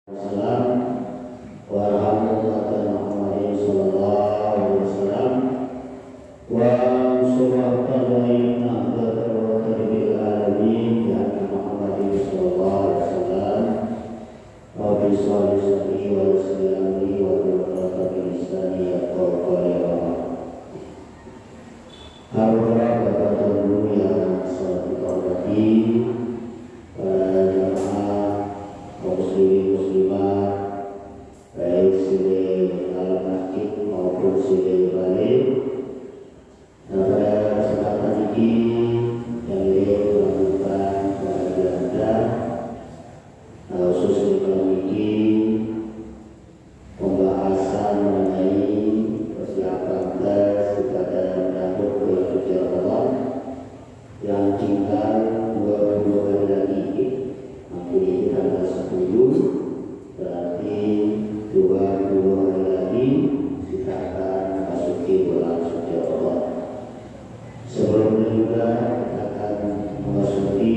Wasallam wa rahmatullahi Muhammadin sallallahu alaihi wasallam wa sallallahu alaihi alamin ya Muhammadin sallallahu alaihi wasallam wa bi salihi wa sallami wa bi barakati lisani ya qawli harura bapak dunia sallallahu alaihi muslim muslimah baik sini dalam masjid maupun sini balik. Pada kesempatan ini yang melakukan pelajaran khusus ekonomi pembahasan mengenai persiapan tes kepada menyambut bulan suci Ramadan yang tinggal 22 hari lagi. Ini tanggal 10, berarti 22 hari lagi kita akan masuki bulan suci Ramadan. Sebelumnya juga kita akan memasuki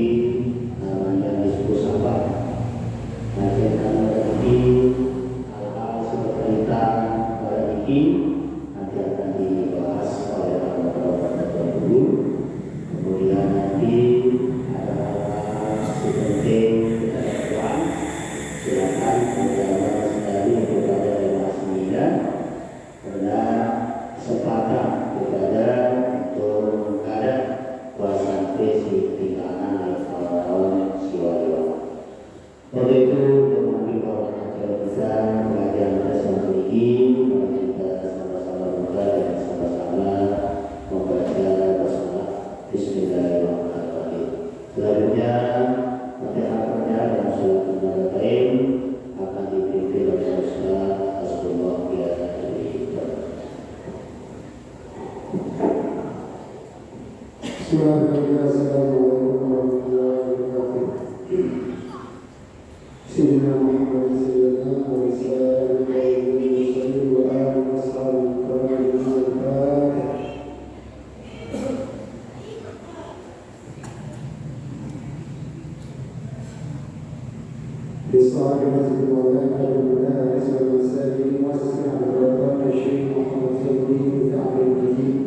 namanya nisfu Sya'ban. Nanti akan menjadi hal-hal seberkaitan pada ini nanti akan dibahas oleh para dulu. Kemudian nanti ada hal-hal penting. Silakan menjawab sekali kepada Mas Nida karena kesempatan kepada untuk mengadakan puasa di tinggalan tahun siwal. Untuk itu dengan para kita pengajian bersama ini kita sama-sama buka dan sama-sama membaca bersama Bismillahirrahmanirrahim. Selanjutnya Fatihah dan surat Al-Fatihah akan dipimpin oleh Ustaz Asbullah ya Assalamualaikum warahmatullahi wabarakatuh. Sayyidina Muhammad sayyidina wa sallallahu wa alihi wa sallam. بصاحبة المولانا والمدارس والمساجد مؤسسة عبد الرحمن الشيخ محمد صديق بتعب الجديد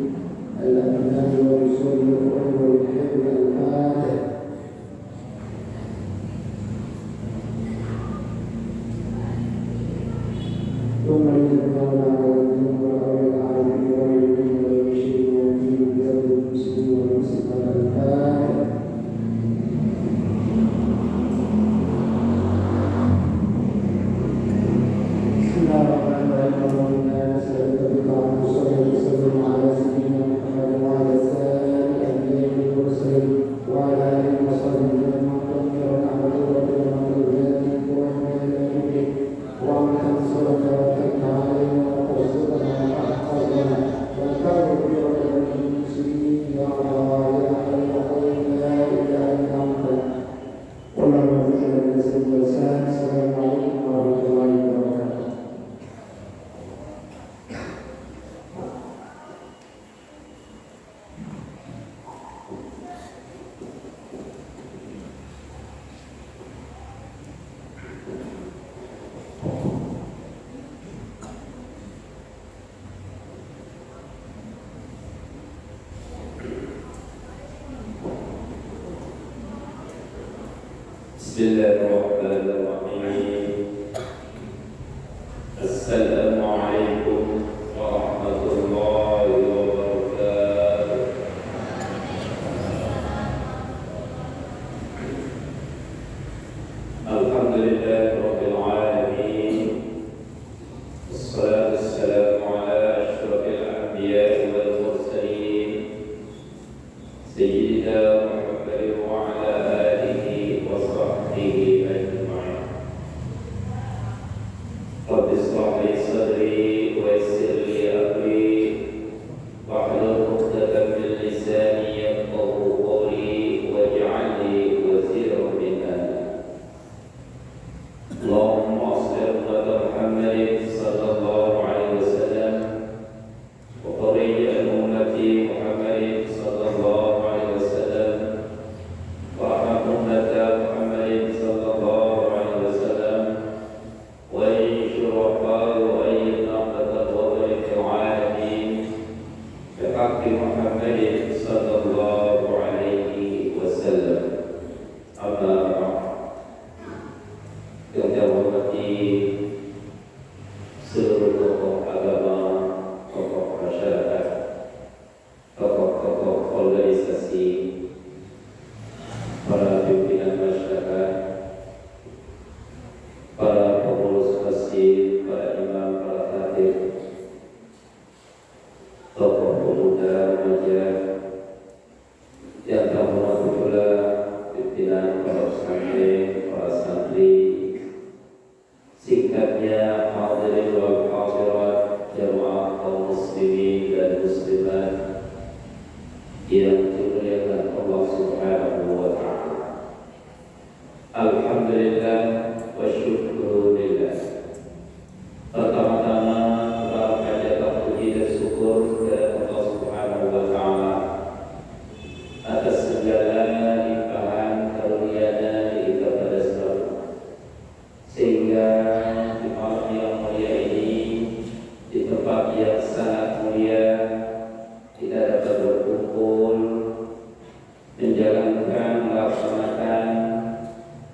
الأبناء والرسول والقرآن والحب الفاتح. ثم يتبعنا والدين والأولى العالمين والعلمين والمشير والدين بيد المسلمين والمسلمات الفاتح. Bismillahirrahmanirrahim. Assalamualaikum warahmatullahi wabarakatuh. Alhamdulillah rabbil alamin. Wassalatu wassalamu ala asyrafil anbiya'i wal mursalin. Sayyidina Muhammadin wa ala alihi wa sahbihi ajma'in. Rabbi ishrah li sadri wa yassir li amri wahlul 'uqdatam min lisani yafqahu qawli waj'al li waziran min ahli. Allahumma shalli ala Muhammadin sallallahu alaihi wasallam wa qurri ummati Muhammadin sallallahu alaihi wasallam wa ummata Muhammadin sallallahu alaihi wasallam yang saya hormati seluruh tokoh agama, tokoh masyarakat, tokoh-tokoh organisasi, para pimpinan masyarakat, para pengurus masjid, para imam, para khatib, tokoh pemuda, remaja, yang terhormat pula pimpinan para pesantren, para santri, singkatnya hadirin wal hadirat, jamaah kaum muslimin dan muslimat yang dimuliakan Allah Subhanahu wa taala. Alhamdulillah wa syukurillah. Pertama-tama kita panjatkan puji dan syukur kepada Allah Subhanahu wa taala atas segala limpahan karunia-Nya yang kepada selalu, sehingga di malam yang mulia ini, di tempat yang sangat mulia, kita dapat berkumpul menjalankan, melaksanakan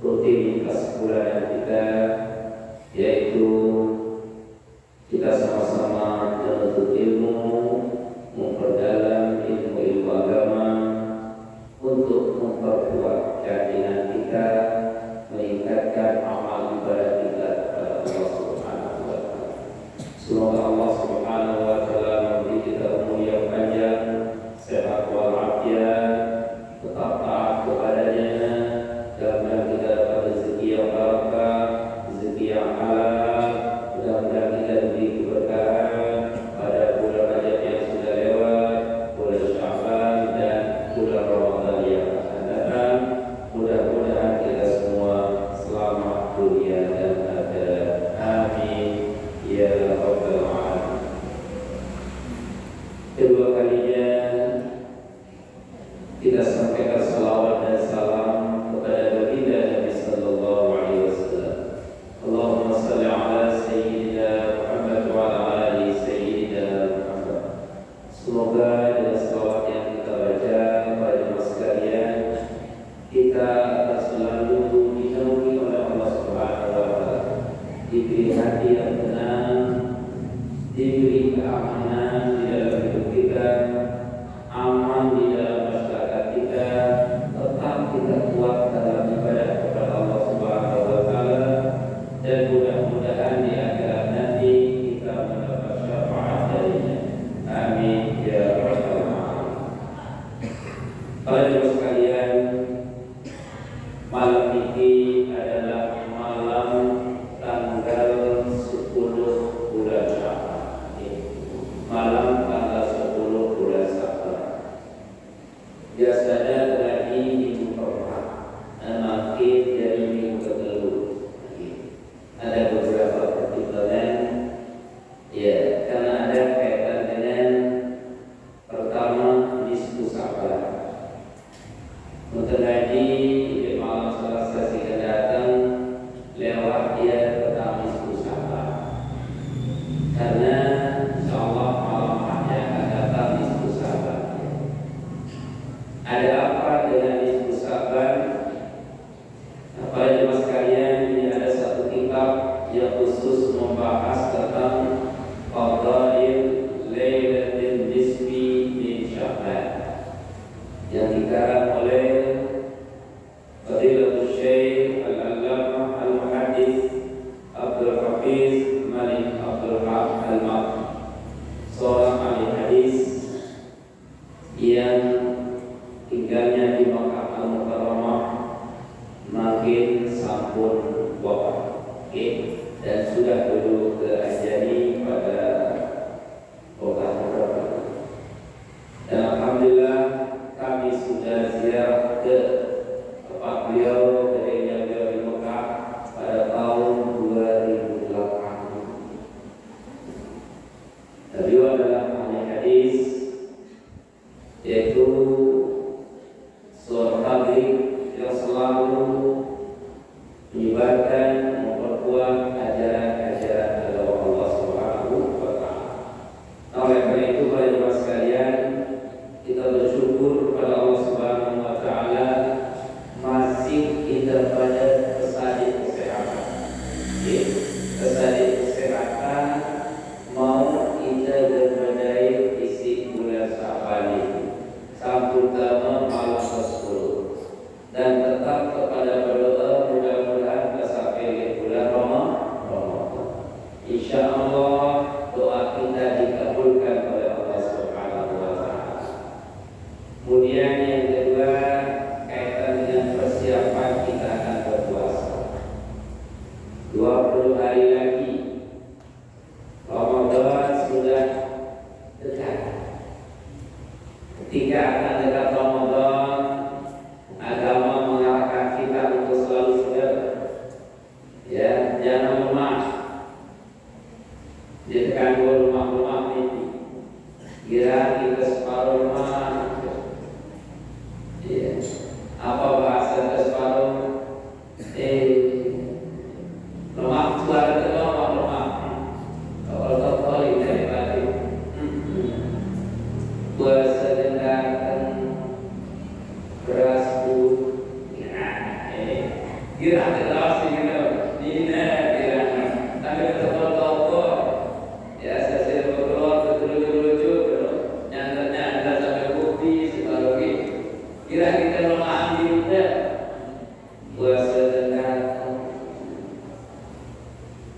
rutinitas bulanan kita, yaitu kita sama-sama menuntut ilmu, memperdalam ilmu agama untuk memperkuat keyakinan kita, meningkatkan amal ibadah kita kepada Allah Subhanahu wa taala. Semoga Allah Subhanahu wa taala memberi kita umur yang panjang, sehat walafiat, tetap taat kepadanya, dan kita dapat rezeki yang barakah, rezeki yang halal, mudah-mudahan kita diberi keberkahan pada bulan Rajab yang sudah lewat, bulan Sya'ban dan bulan Ramadan yang akan datang. Mudah-mudahan kita semua selamat dunia dan akhirat. Amin ya rabbal alamin. Kedua kalinya kita sampaikan salawat dan salam kepada baginda Nabi sallallahu alaihi wasallam. Allahumma shalli ala sayyidina Muhammad wa ala ali sayyidina Muhammad. Semoga dengan salawat yang kita baca pada jemaah sekalian, kita akan selalu dinaungi oleh Allah Subhanahu wa taala, diberi hati yang tenang, diberi keamanan di dalam hidup kita, aman di dalam masyarakat kita, tetap kita kuat dalam ibadah kepada Allah Subhanahu wa taala, dan mudah-mudahan di akhirat nanti kita mendapat syafaat darinya. Amin ya rabbal alamin. Para jemaah sekalian, malam ini adalah malam tanggal 10 bulan Sya'ban. Malam tanggal 10 bulan Sya'ban. Biasanya terjadi minggu pertama, makin dari minggu kedua. Ada beberapa pertimbangan, ya, karena ada kaitan dengan pertama nisfu Sya'ban. Terjadi di malam Selasa yang datang lewat dia pertama nisfu Sya'ban, karena insyaallah malam hanya akan datang nisfu Sya'ban. Ada apa dengan nisfu Sya'ban? Apa jemaah sekalian, ini ada satu kitab yang khusus membahas tentang Fadail Lailatul Nisfi min Sya'ban, yang dikarang oleh Fadilatul Syekh Al-Allamah Al-Muhaddits Abdul Hafiz Malik Abdul Haq Al-Makki, seorang ahli hadis yang tinggalnya di Makkah Al-Mukarramah, makin sampun wafat, dan sudah dulu ke Ajani pada Oktober. Dan alhamdulillah kami sudah ziarah ke tempat beliau dari beliau di Mekah pada tahun 2008. Beliau adalah ahli hadis, yaitu seorang tabligh yang selalu menyebarkan, memperkuat ajaran-ajaran agama Allah Subhanahu wa taala. Oleh karena itu, para jemaah sekalian, kita bersyukur kepada Allah Subhanahu wa taala masih kita pada kesehatan. 20 hari lagi Ramadan sudah dekat. Ketika akan dekat Ramadan, agama mengarahkan kita untuk selalu saudara, ya, jangan lemah. Ditekan dulu lemah ini. Kira kita separuh lemah. Ya. Apa bahasa separuh? Lemah suara lemah. Kalau ini dari tadi. Puasa dengarkan beras bu. Kira terus gitu. Ini kira. Tapi betul-betul ya saya berkeluar betul-betul nyanda sampai kopi separuh gitu. Kira kita lemah kita. Puasa dengarkan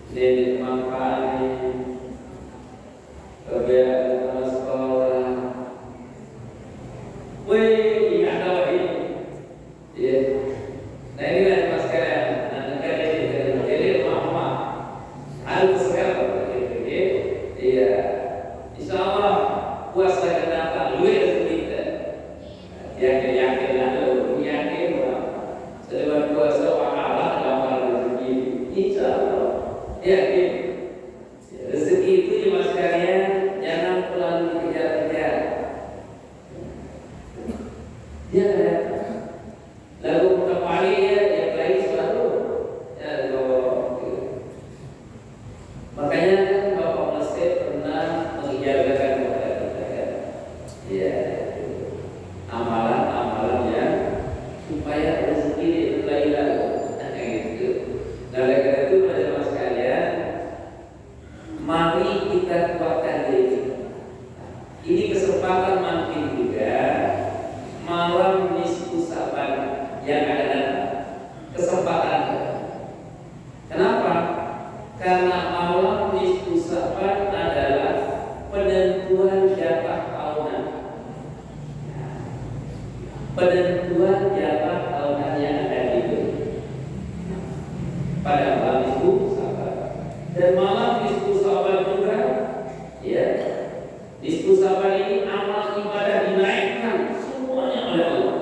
Dedek makan kebiasaan sama sekolah. Wih, ingat tahu ini. Ya. Nah ini lah mas kalian. Nah negara ini jadi rumah harus sekarang. Iya. Insya Allah puasa kenapa luar kita. Yakin yakin sebab puasa Allah dalam rezeki. Insya Allah. Yakin. Rezeki itu ya mas kalian jangan terlalu dikejar-kejar. Dia lagu kembali ya play selalu. Ya makanya kan Bapak Mesir pernah mengijarkan kepada kita kan. Ya amalan-amalan yang supaya rezeki itu lain-lain. Gitu. Nah, oleh karena itu pada mas kalian, mari kita kuatkan diri. Ini kesempatan makin juga malam nisfu Sa'ban yang akan datang. Kesempatan. Kenapa? Karena malam nisfu Sa'ban adalah penentuan jatah tahunan. Penentuan jatah tahunan yang akan diberi pada malam nisfu Sa'ban. Dan malam nisfu Sa'ban juga, ya, nisfu Sa'ban ini amal ibadah dinaikkan semuanya oleh Allah.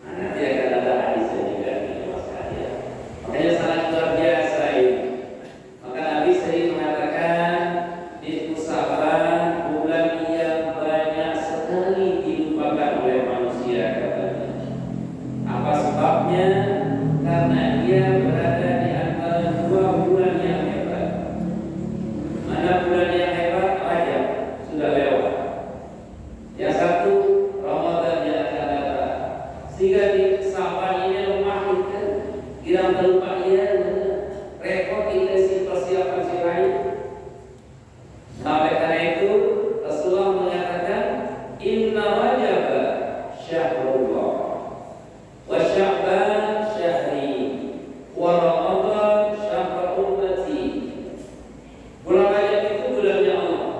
Nah, nanti akan ada hadisnya juga di mas kalian. Makanya sangat luar biasa ini. Maka Nabi sering mengatakan nisfu Sa'ban bulan yang banyak sekali dilupakan oleh manusia katanya. Apa sebabnya? Karena dia berada di antara dua bulan yang hebat. Mana bulan yang hebat? Rajab sudah lewat. Yang satu Ramadan yang akan datang. Sehingga di Sa'ban ini lemah kita, kira terlupa dia, repot kita si persiapan si lain. Oleh karena itu Rasulullah mengatakan, Inna Rajab syahrullah wa Sya'ban syahri wa Ramadan syahr ummati. Bulan Rajab itu bulannya Allah.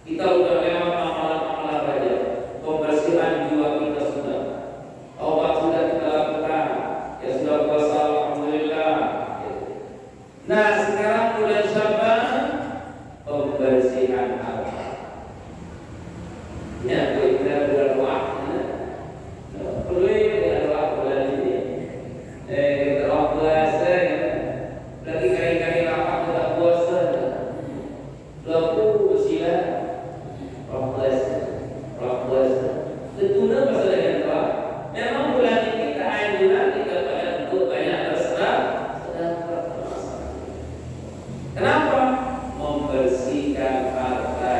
Kita sudah lewat amalan-amalan Rajab. Pembersihan jiwa kita sudah. Taubat sudah kita lakukan. Ya sudah puasa alhamdulillah. Nah sekarang bulan Sya'ban, pembersihan harta. Ya kita berdoa. Perlu doa bulan ini. Kita puasa. Lagi kali-kali lapar kita puasa. Lalu bersila. Puasa. Tentunya masalah yang doa. Memang bulan ini kita anjuran kita pada untuk banyak bersedekah. Kenapa? Membersihkan harta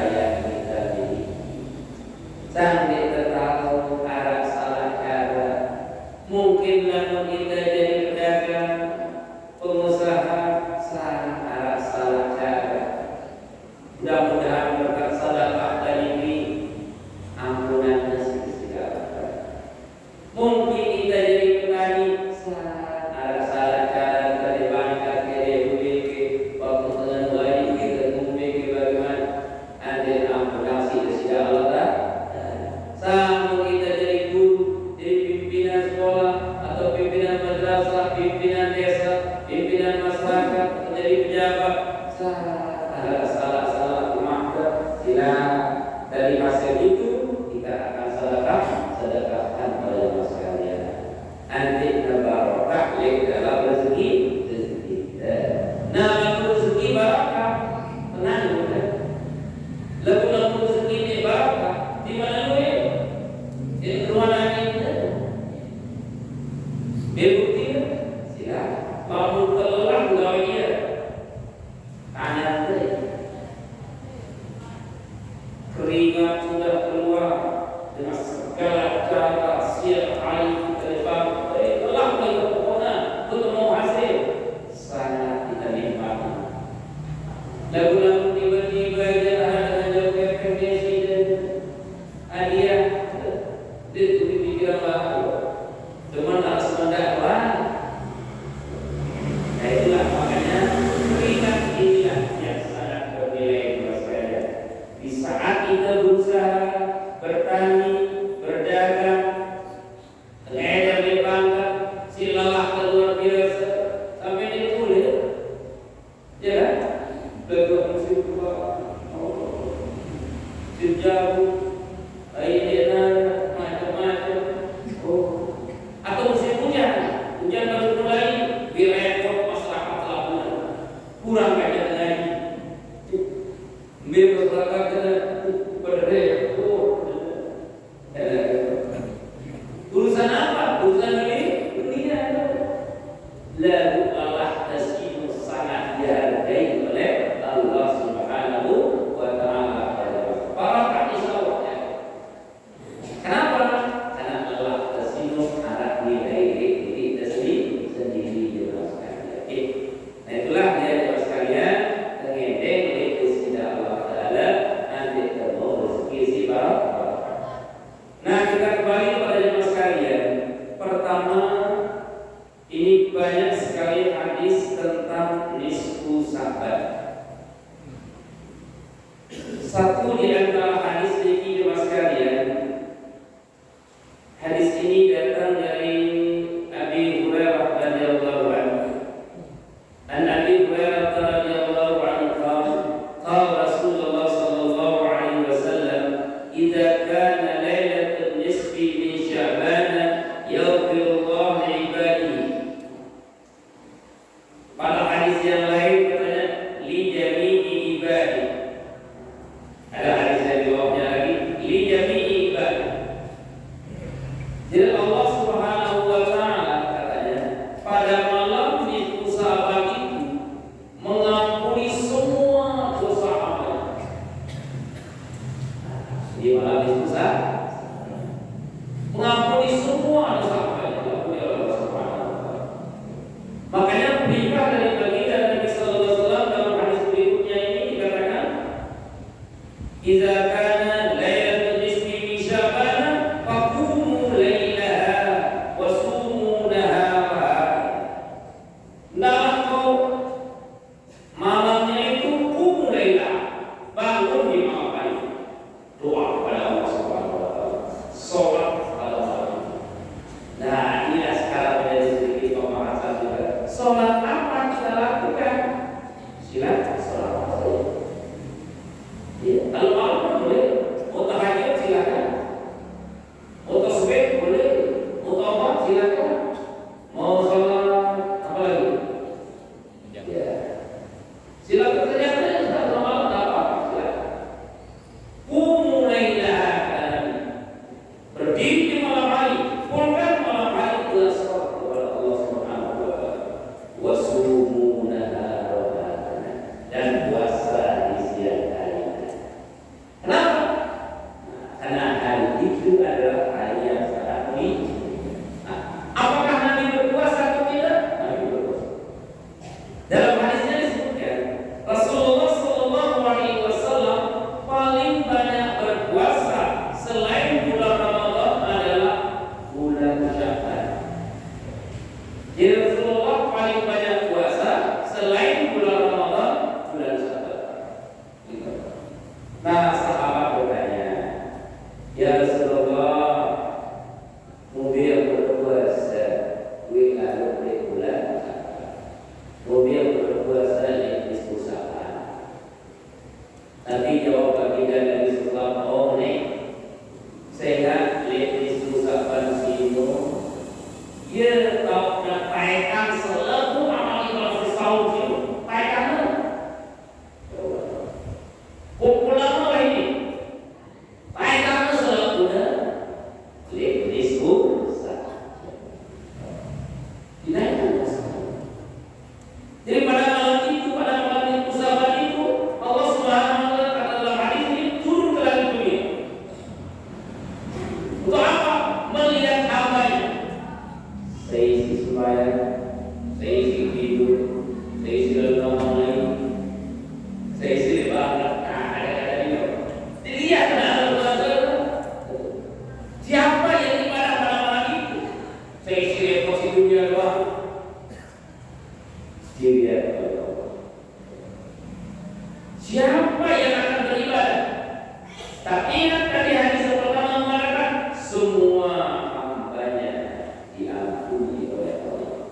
Nah, lagu rezeki barokah, tenang ya. Lagu rezeki ini barokah, di mana lu ya? Di ruangan ini. Bukti sila, mau keluar gawainya, kanan deh. Keringat sudah keluar dengan segala cara siap air terlibat. Telah berkona untuk mau hasil sangat kita nikmati. Lagu-lagu tiba-tiba jalan dengan joget presiden hadiah itu dipikiran bahagia. Cuma tak semendaklah. Nah itulah makanya keringat inilah yang sangat bernilai buat saya. Di saat kita berusaha bertani, berdagang, mengedar di pangkat, si lelah luar biasa sampai di kulit, ya kan? Betul musim tua, sejauh ini macam-macam. Atau musim hujan baru mulai direpot masyarakat lapangan, kurang banyak lagi. Masyarakat kena berrepot. Urusan apa? Urusan ini dunia. Lalu Allah tasbih sangat dihargai oleh Allah Subhanahu wa Ta'ala. Barakah insyaallah. Kenapa? Karena Allah tasbih harap nilai diri tasbih sendiri juga sekalian. Nah itulah dia juga sekalian mengedeng itu sida Allah Ta'ala nanti ketemu rezeki si barakah. Nah kita kembali kepada jemaah sekalian. Pertama, ini banyak sekali hadis tentang nisfu Sa'ban. Satu di antara hadis ini jemaah sekalian. Hadis ini datang dari Abi Hurairah radhiyallahu anhu. An Abi Hurairah radhiyallahu anhu qala Rasulullah sallallahu alaihi wasallam, "Idza kana lailatul nisfi min Sya'ban yaghfirullahu li ibadihi." Pada hadis yang lain katanya li jami'i ibadi. Ada hadis yang di bawahnya lagi li jami'i ibadi. Jadi Allah Subhanahu wa Ta'ala katanya pada malam nisfu Sa'ban itu mengampuni semua dosa amal. Di malam nisfu Sa'ban mengampuni semua dosa amal yang dilakukan oleh Allah Subhanahu wa Ta'ala. Makanya perintah dari baginda Nabi sallallahu alaihi wasallam dalam hadis berikutnya ini dikatakan, "Idza kana lailatul nisfi min Sya'ban faqumu lailaha wa sumu naharaha." Nah, kau malamnya itu qumu lailah, bangun di malam hari, doa kepada Allah Subhanahu wa Ta'ala, salat pada malam itu. Nah, inilah sekarang menjadi sedikit pembahasan juga. Salat apa kita lakukan? Silakan salat apa saja. Ya, kalau malam boleh, mau tahajud silakan, mau tasbih boleh, mau taubat silakan, mau salat apa lagi? Ya, silakan saja. Kalau malam tak apa, silakan. Qumu lailaha, kata Nabi. Berdiri di malam hari, pulkan malam hari adalah salat kepada Allah Subhanahu wa Ta'ala. Wasumu naharaha, dan puasa di siang hari. Kenapa? Karena hari itu adalah hari yang sangat mulia. Apakah Nabi berpuasa atau tidak? Nabi berpuasa. Dalam hadisnya disebutkan dalam ngomong lagi. Saya istri banget, ada dia. Dilihat siapa yang ibadah pada malam itu? Saya istri emosi dunia doang. Dilihat siapa yang akan beribadah? Tapi ingat tadi hadis yang pertama mengatakan semua hambanya diampuni oleh Allah.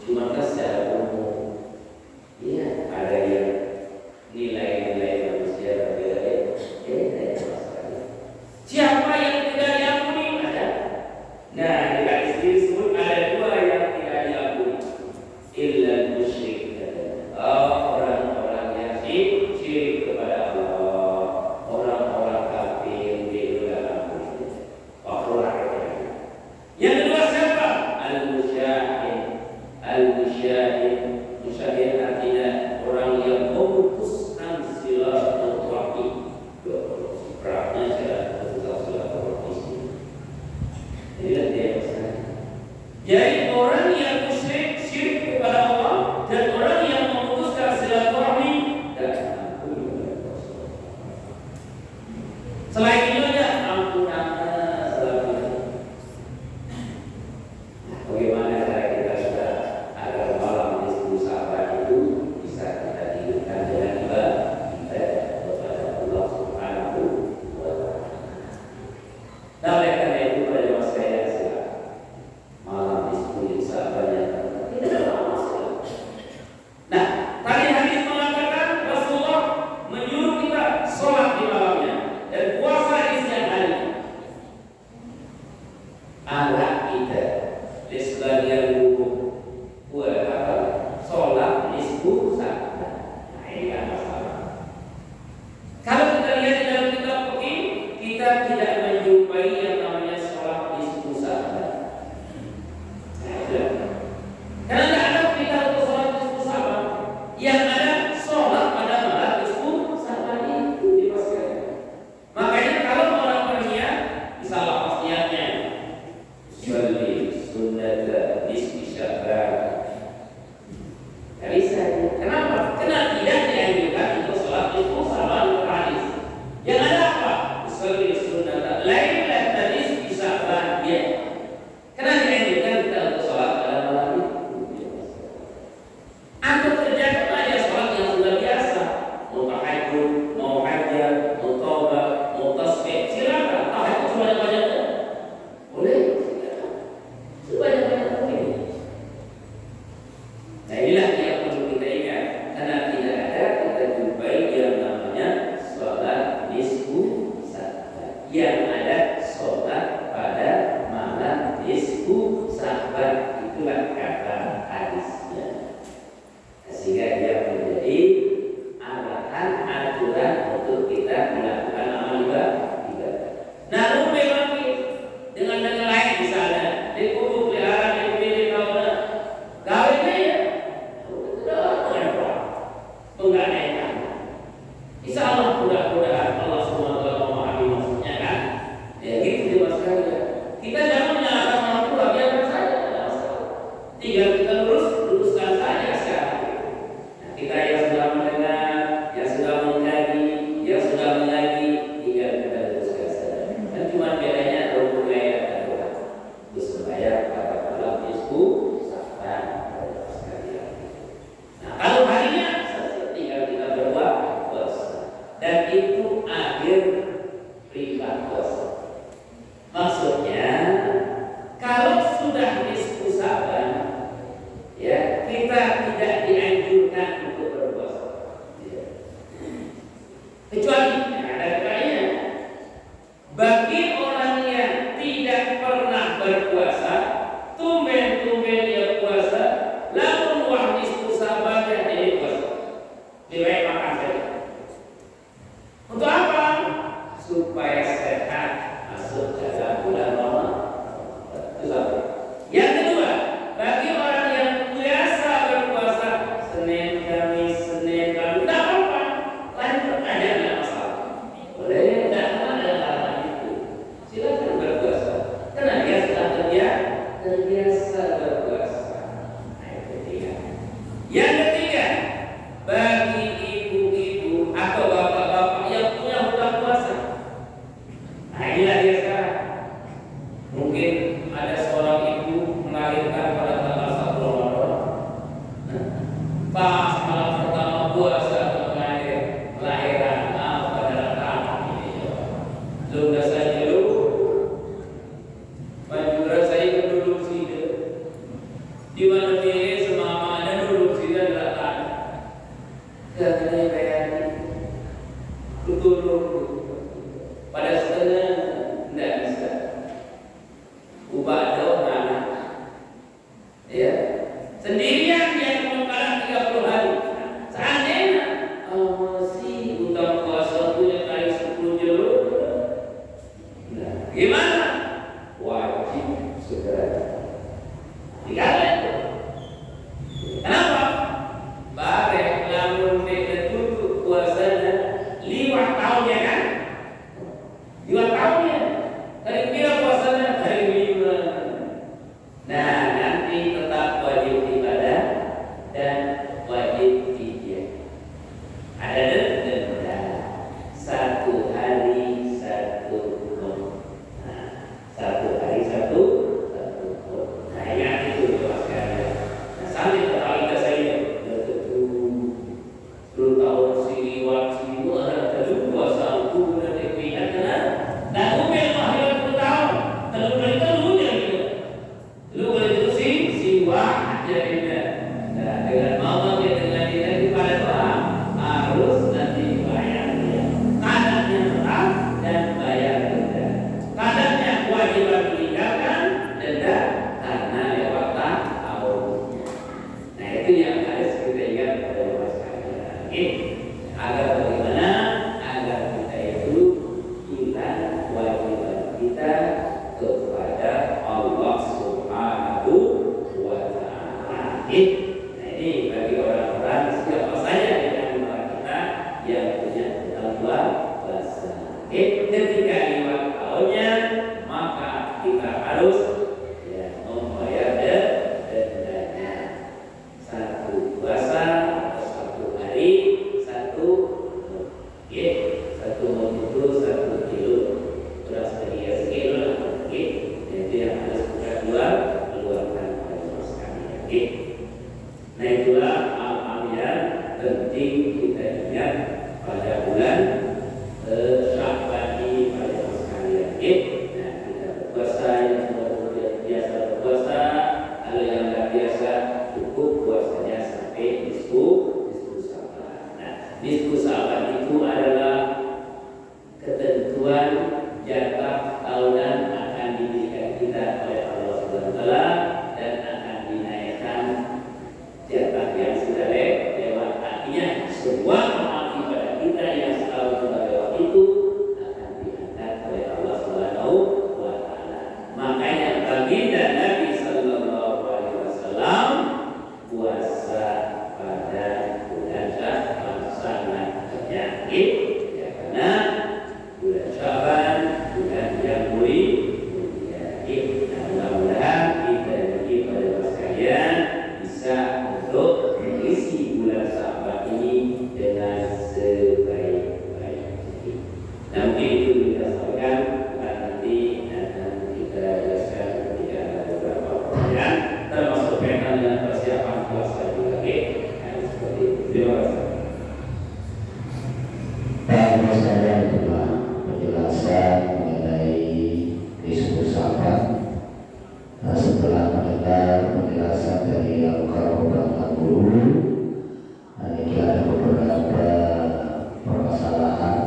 Cuma secara umum, ya ada yang nilai-nilai manusia berbeda. Siapa yang tidak diampuni? Ada. Nah, di hadis ini disebut ada dua yang tidak diampuni. Illa musyrik. Orang-orang yang syirik kepada Allah, orang-orang kafir tidak diampuni. Yang kedua siapa? Al-musyahid. Al-musyahid, musyahid artinya orang yang memutuskan silaturahmi. Berarti silaturahmi. Jadi orang yang musyrik syirik kepada Allah dan orang yang memutuskan silaturahmi dan ampuni oleh Allah. Selain itu ya ampunan selamanya. Bagaimana cara kita sudah agar malam di sahabat itu bisa kita hidupkan dengan ibadah kepada Allah Subhanahu wa Ta'ala. Nah, oleh karena itu pada masa yang silam malam di sahabatnya tidak ada masalah. Nah, tadi hadis mengatakan Rasulullah menyuruh kita sholat di malamnya dan puasa di siang hari. Anak kita di sebagian hukum buat apa? Sholat nisfu saat. Nah, ini kan masalah. Kalau kita lihat di dalam kitab fikih, kita tidak menjumpai yang namanya sholat nisfu saat. Karena tidak ada perintah untuk sholat nisfu saat. Yang ada sholat pada malam nisfu saat itu dipaskan. Makanya kalau orang berniat, bisa lepas niatnya. Sholli sunnata nisfi Sya'ban. Tidak bisa. Kenapa? Karena tidak dianjurkan untuk sholat nisfu Sya'ban hadis. Yang ada apa? Sholli sunnata lailatan nisfi Sya'ban. Ya. Karena dianjurkan kita untuk sholat pada malam itu. Atau kerjakan aja sholat yang sudah biasa. Mau tahajud, mau hajat, mau taubat, mau tasbih, silakan. Tahajud sebanyak-banyaknya. Boleh? Sebanyak-banyaknya boleh. Nah, inilah yang perlu kita ingat. Karena tidak ada kita jumpai yang namanya sholat nisfu Sya'ban. Yang ada sholat pada malam nisfu Sya'ban. Itulah kata hadisnya. Sehingga dia menjadi arahan aturan untuk kita melakukan amal ibadah. Nah, rumah lagi dengan lain misalnya di kubur pelihara di pilih kawinnya ya penggadaian. Insya Allah mudah-mudahan Allah SWT memahami maksudnya kan. Ya gitu dimasukkan ya. Kita jangan menyalahkan orang tua, biarkan saja. Tinggal kita luruskan saja sekarang. Nah, kita yang sudah mendengar, yang sudah mengkaji, yang sudah mengaji, Gak bayar betul pada setengah tidak bisa ubah ada anak ya sendirian yang mengkalah 30 hari seandainya masih utang puasa punya kali 10 jalur nah, gimana wajib segera dikatakan kenapa bareng lamun mereka tutup puasanya 5 tahun ya kan 2 tahun ya hari bila puasanya hari 5 nah nanti tetap wajib ibadah dan wajib fidyah ada denda 1 hari 1 ton nah 1 hari 1 ton nah ingat itu jelaskan nah sampai totalitas saya 10 tahun siliwat ada terlalu puasa aku dan ingat kan nah umil mahir 10 tahun terlalu gitu lu boleh terusin siwak jadinya nah dengan mama dengan dia kepada doa harus nanti bayar dia kadarnya tetap dan bayar denda kadarnya kewajiban meninggalkan denda karena lewat tahunnya nah itu yang harus kita ingat pada masa agar bagaimana agar kita itu hilang kewajiban kita kepada Allah Subhanahu wa Ta'ala. Nah ini bagi orang-orang siapa saja di antara kita yang punya kemampuan puasa. Ketika lewat tahunnya maka kita harus membayar dendanya. 1 puasa atau 1 hari 1 1 kilo beras sedia sekilo lah itu yang harus kita keluarkan pada sekalian. Nah itulah hal-hal yang penting kita ingat pada bulan Sya'ban ini pada sekalian. Nah kita berpuasa yang sudah biasa berpuasa, kalau yang tidak biasa cukup puasanya sampai nisfu Sya'ban. Nah nisfu Sya'ban itu adalah ketentuan jatah tahunan akan diberikan kita oleh Allah Subhanahu wa Ta'ala dan akan dinaikkan jatah yang sudah lewat. Artinya semua amal ibadah kita yang setahun sudah lewat itu akan diangkat oleh Allah Subhanahu wa Ta'ala. Makanya baginda Nabi Sallallahu Alaihi Wasallam puasa pada bulan Sya'ban sangat penyakit ya karena bulan Sya'ban bulan yang mulia. Nah mudah-mudahan kita bagi pada sekalian bisa untuk mengisi bulan Sya'ban ini dengan sebaik-baiknya. Nah mungkin itu kita sampaikan nanti akan kita jelaskan ketika ada beberapa pertanyaan termasuk berkaitan dengan persiapan puasa juga. Nah, seperti itu. Terima kasih. Dan saya itulah penjelasan mengenai diskus Sya'ban. Setelah mendengar penjelasan dari Al-Qara'ah Guru, ini ada beberapa permasalahan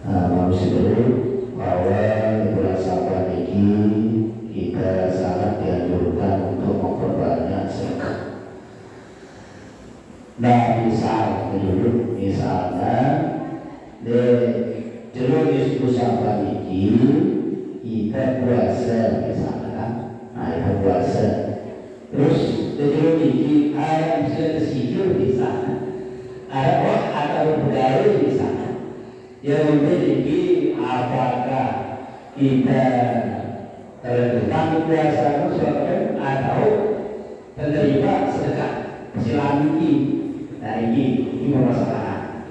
manusia bahwa di bulan Sya'ban ini kita sangat dianjurkan untuk memperbanyak sedekah. Nah misalnya di jenuh diskus Sya'ban ini kita puasa misalnya, nah kita puasa. Terus jenuh ini ada bisa tersihir misalnya, ada orang atau budaya misalnya. Yang memiliki apakah kita terletak puasa atau menerima sedekah silami. Nah ini permasalahan.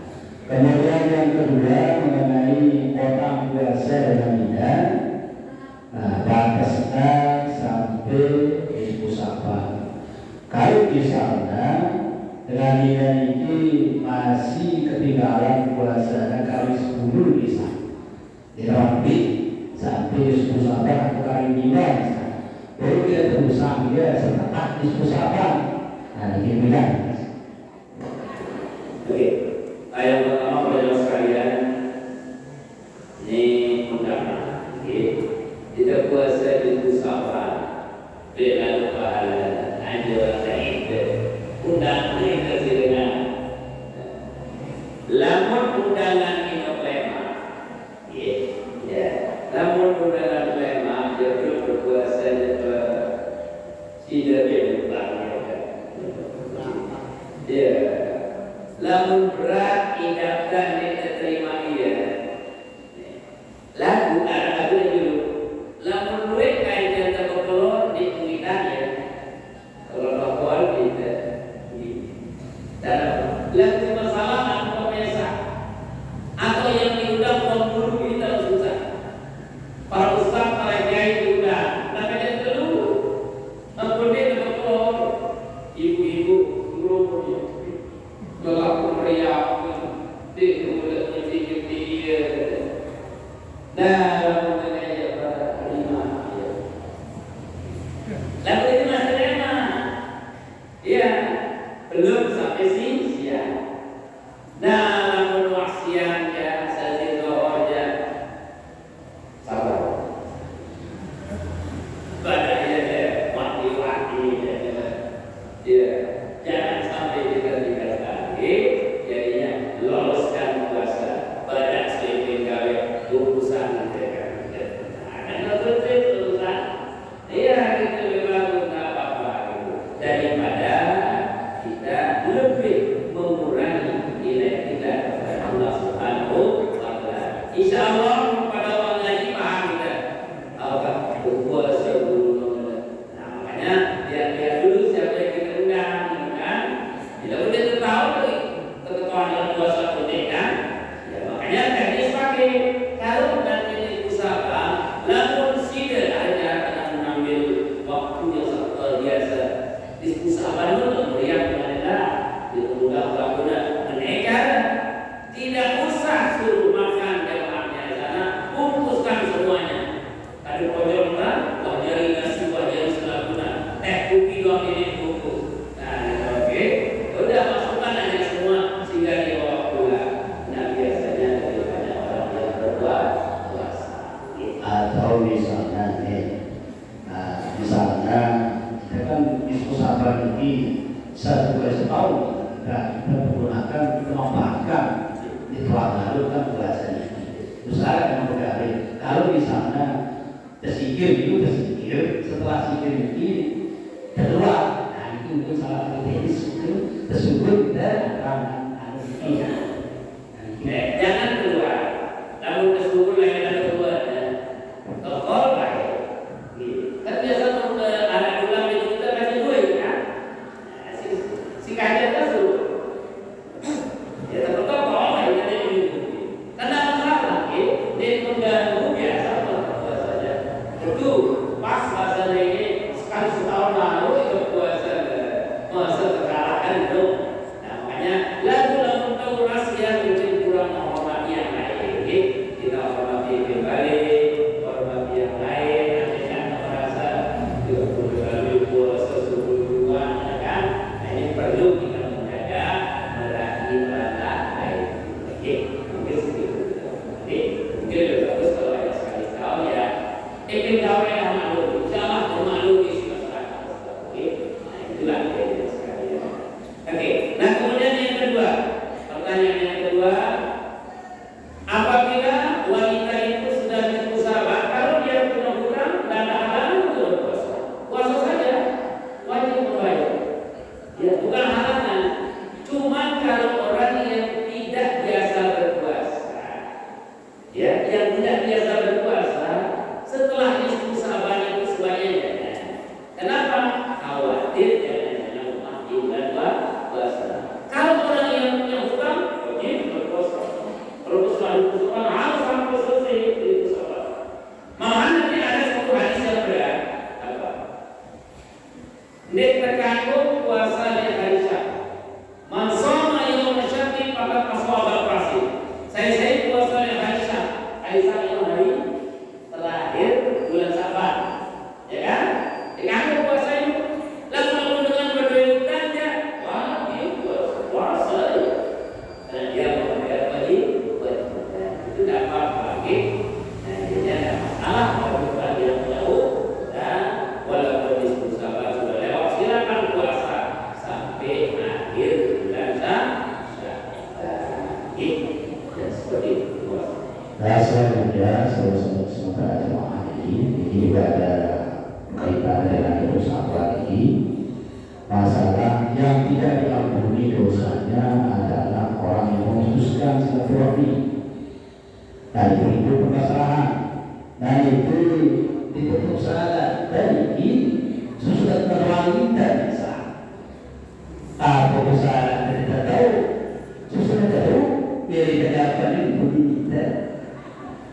Kemudian yang kedua mengenai kotak puasa dengan tidak, batasnya sampai nisfu Sya'ban. Kalau di sana dengan nilai ini masih ketinggalan puasanya kali 10 bisa dirapit sampai nisfu Sya'ban atau kali 5 bisa. Baru kita berusaha dia setelah nisfu Sya'ban. Nah ini bilang Oke, yang pertama pada sekalian ini undangan. Oke, kita puasa di Safar, dengan pahala ada Eid. Undangan kita dengan lamun undangan ini lema, ya, lamun undangan lema jadi berpuasa tidak berubahnya, ya. Lamun berat idapkan diterima dia. Lagu ada dulu. Lamun duit kain janda berkelor di pengitannya. Kalau bakal kita. Dan lagu masalah anu pemirsa atau yang diundang pemburu kita susah. Para ustaz, para kiai diundang. Tapi yang kedua, mempunyai berkelor ibu-ibu guru Gelap meriah di mulut musik dia. Nah, mengenai para alimah ya. Lalu ini masih lama. Ya, belum sampai siang. Nah, lamun wasian ya saya doanya sabar. Pada ya mati-mati ya. Jangan sampai kita dikatakan jadinya loloskan puasa pada sleeping gawe urusan mereka. Karena urusan ya kita memang nggak apa-apa itu daripada kita lebih mengurangi nilai kita kepada Allah Subhanahu wa Ta'ala. Insya Allah pada orang lagi paham kita apa puasa dulu. Nah makanya lihat dulu siapa yang kita undang. Tidak boleh tahu ketentuan dalam puasa kuning kan? Ya makanya teknis pakai kalau nanti usaha, lalu tidak ada akan mengambil waktu yang sangat luar biasa. Usaha untuk melihat mana itu mudah guna menekan. Tidak usah suruh makan jamaahnya di sana, bungkuskan semuanya. Ada pojok kan? Wajari nasi, wajari selaguna, kopi doang ini bungkus. Nah, oke. Udah masukkan aja semua sehingga dibawa pulang. Nah biasanya dari banyak orang yang berbuat puasa. Atau misalnya misalnya kita kan diskusaban ini satu kali setahun dan kita menggunakan memanfaatkan di keluar lalu kan puasanya. Misalnya yang berkali kalau misalnya tersikir itu tersikir setelah sikir ini keluar. Itu salah satu teknis itu tersebut kita akan jangan keluar. Namun tersebut lain ada keluar. Tokol baik. Kan biasa anak ulang itu kita kasih duit kan. Si kajian tersebut. Ya tokol baik kita ini. Karena masalah dia mengganggu biasa saja. Itu pas bahasa ini sekali setahun lalu itu Selanjutnya semoga jemaah ini ibadah kaitannya dengan Idul Adha ini, masalah yang tidak diampuni dosanya adalah orang yang memutuskan silaturahmi. Dan itu permasalahan. Dan itu salah dari sesudah terlalu tidak bisa. Apa kesalahan kita tahu? Sesudah tahu dari kenyataan itu tidak.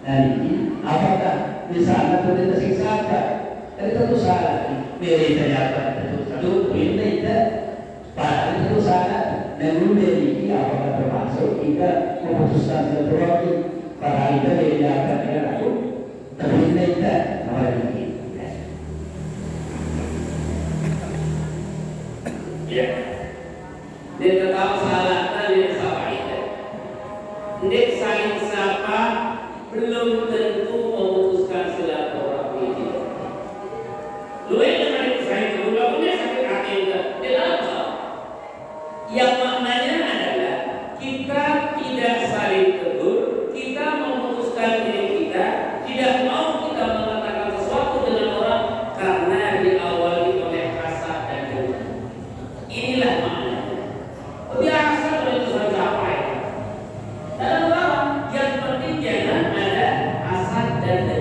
Dan ini apakah misalnya kita siksakan? Dari tentu salah. Dari kenyataan itu satu tidak. Pada itu salah. Dan dari apakah termasuk kita memutuskan silaturahmi? Para itu dari kenyataan dengan aku. Tapi tidak. Apa ini? Ya, dia tetap salah dari sapa itu. Dia saling sapa belum tentu memutuskan silaturahmi itu. Lu dengan saya itu punya sakit hati itu. Kenapa? Yang maknanya adalah kita tidak saling tegur, kita memutuskan diri kita, tidak mau kita mengatakan sesuatu dengan orang karena diawali oleh hasad dan dengki. Inilah maknanya. Biasa kalau itu saja apa ya? Dalam orang yang penting jangan ada hasad dan dengki.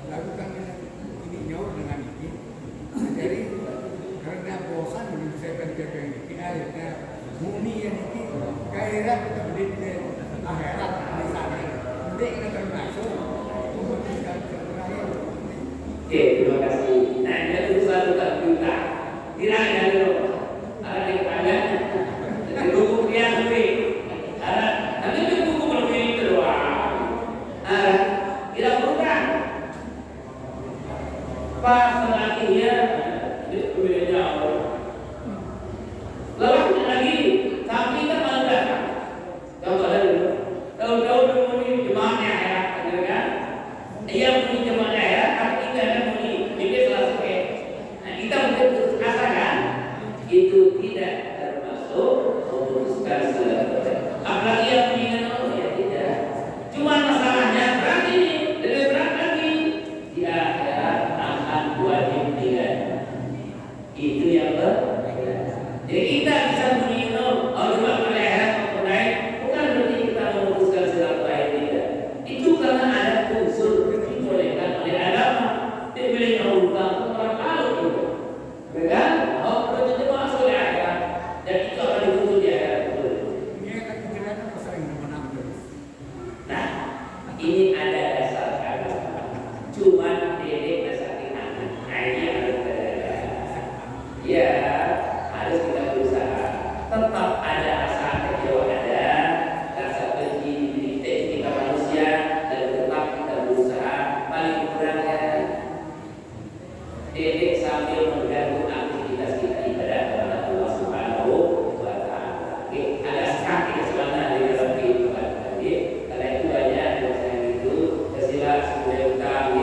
lakukan ini nyaur dengan ini. Jadi karena bosan menyelesaikan PPN ini, akhirnya bumi yang ini gairah kita berdiri akhirat di sana. Nanti kita termasuk memutuskan terakhir. Oke, terima kasih. Nah, ini urusan kita. Tidak ada dulu. Ada di tangan. Jadi buku yang lebih. Nanti itu buku lebih keluar. Tidak bukan. Pas akhirnya itu beda jauh. Lalu lagi sampai kita malu datang. Contoh dulu. Tahu-tahu dulu jemaahnya ya, kan? Dia punya jemaahnya ya, tapi kita ada punya. Jadi selesai. Nah, kita mungkin rasakan itu tidak termasuk memutuskan selesai. Apalagi yang punya ya tidak. Cuma masalahnya berat ini, lebih berat lagi. Di akhirat akan wajib tidak. Itu yang jadi kita bisa mengingat Allah akhirat maupun lain bukan berarti kita memutuskan silaturahim tidak. Itu karena ada unsur dibolehkan oleh agama. Diberi Allah orang tahu itu, kan? Oh, berarti masuk di akhirat dan itu akan ditutup di akhirat. Ini akan menjelaskan pasal yang menang terus. Nah, ini ada dasar agama. Cuma dedek dasar anak. Nah, ini yang harus kita ya. Harus kita berusaha. Tetap ada rasa kecewa, ada rasa benci di diri kita manusia, dan tetap kita berusaha paling kurangnya dedek sambil mengganggu aktivitas kita ibadah kepada Allah Subhanahu wa Ta'ala. Ada sekali kesempatan di dalam kehidupan tadi. Karena itu banyak dosa yang itu kesilat sebuah utang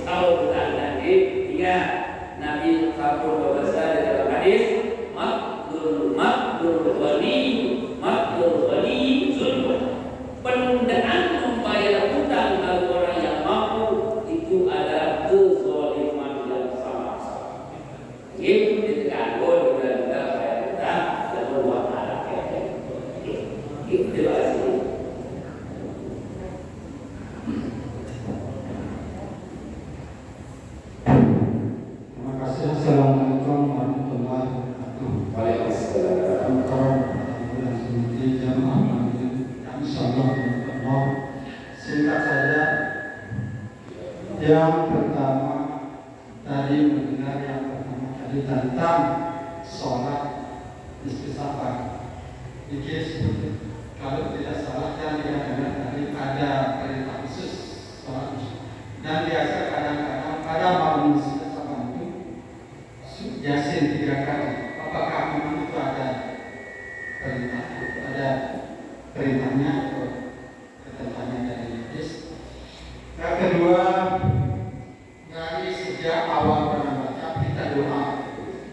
kalau kita nanti hingga Nabi Kabul berbahasa di dalam hadis makhlul wali zulm. Penundaan membayar hutang bagi orang yang mampu itu adalah kezaliman yang sama-sama. Itu ditekan oleh kita bayar hutang dan berbuat anak. Terima kasih. Terima kasih. Assalamualaikum warahmatullahi wabarakatuh. Waalaikumsalam. Singkat saja, yang pertama tadi mendengar yang pertama tadi tentang sholat istisqah. Kalau tidak salah yang dikatakan tadi ada perintah khusus sholat dan biasa kadang-kadang pada malam istisqah itu Yasin 3 kali. Apakah memang itu ada perintah? Ada perintahnya atau ketentuannya dari hadis? Yang kedua, dari sejak awal baca kita doa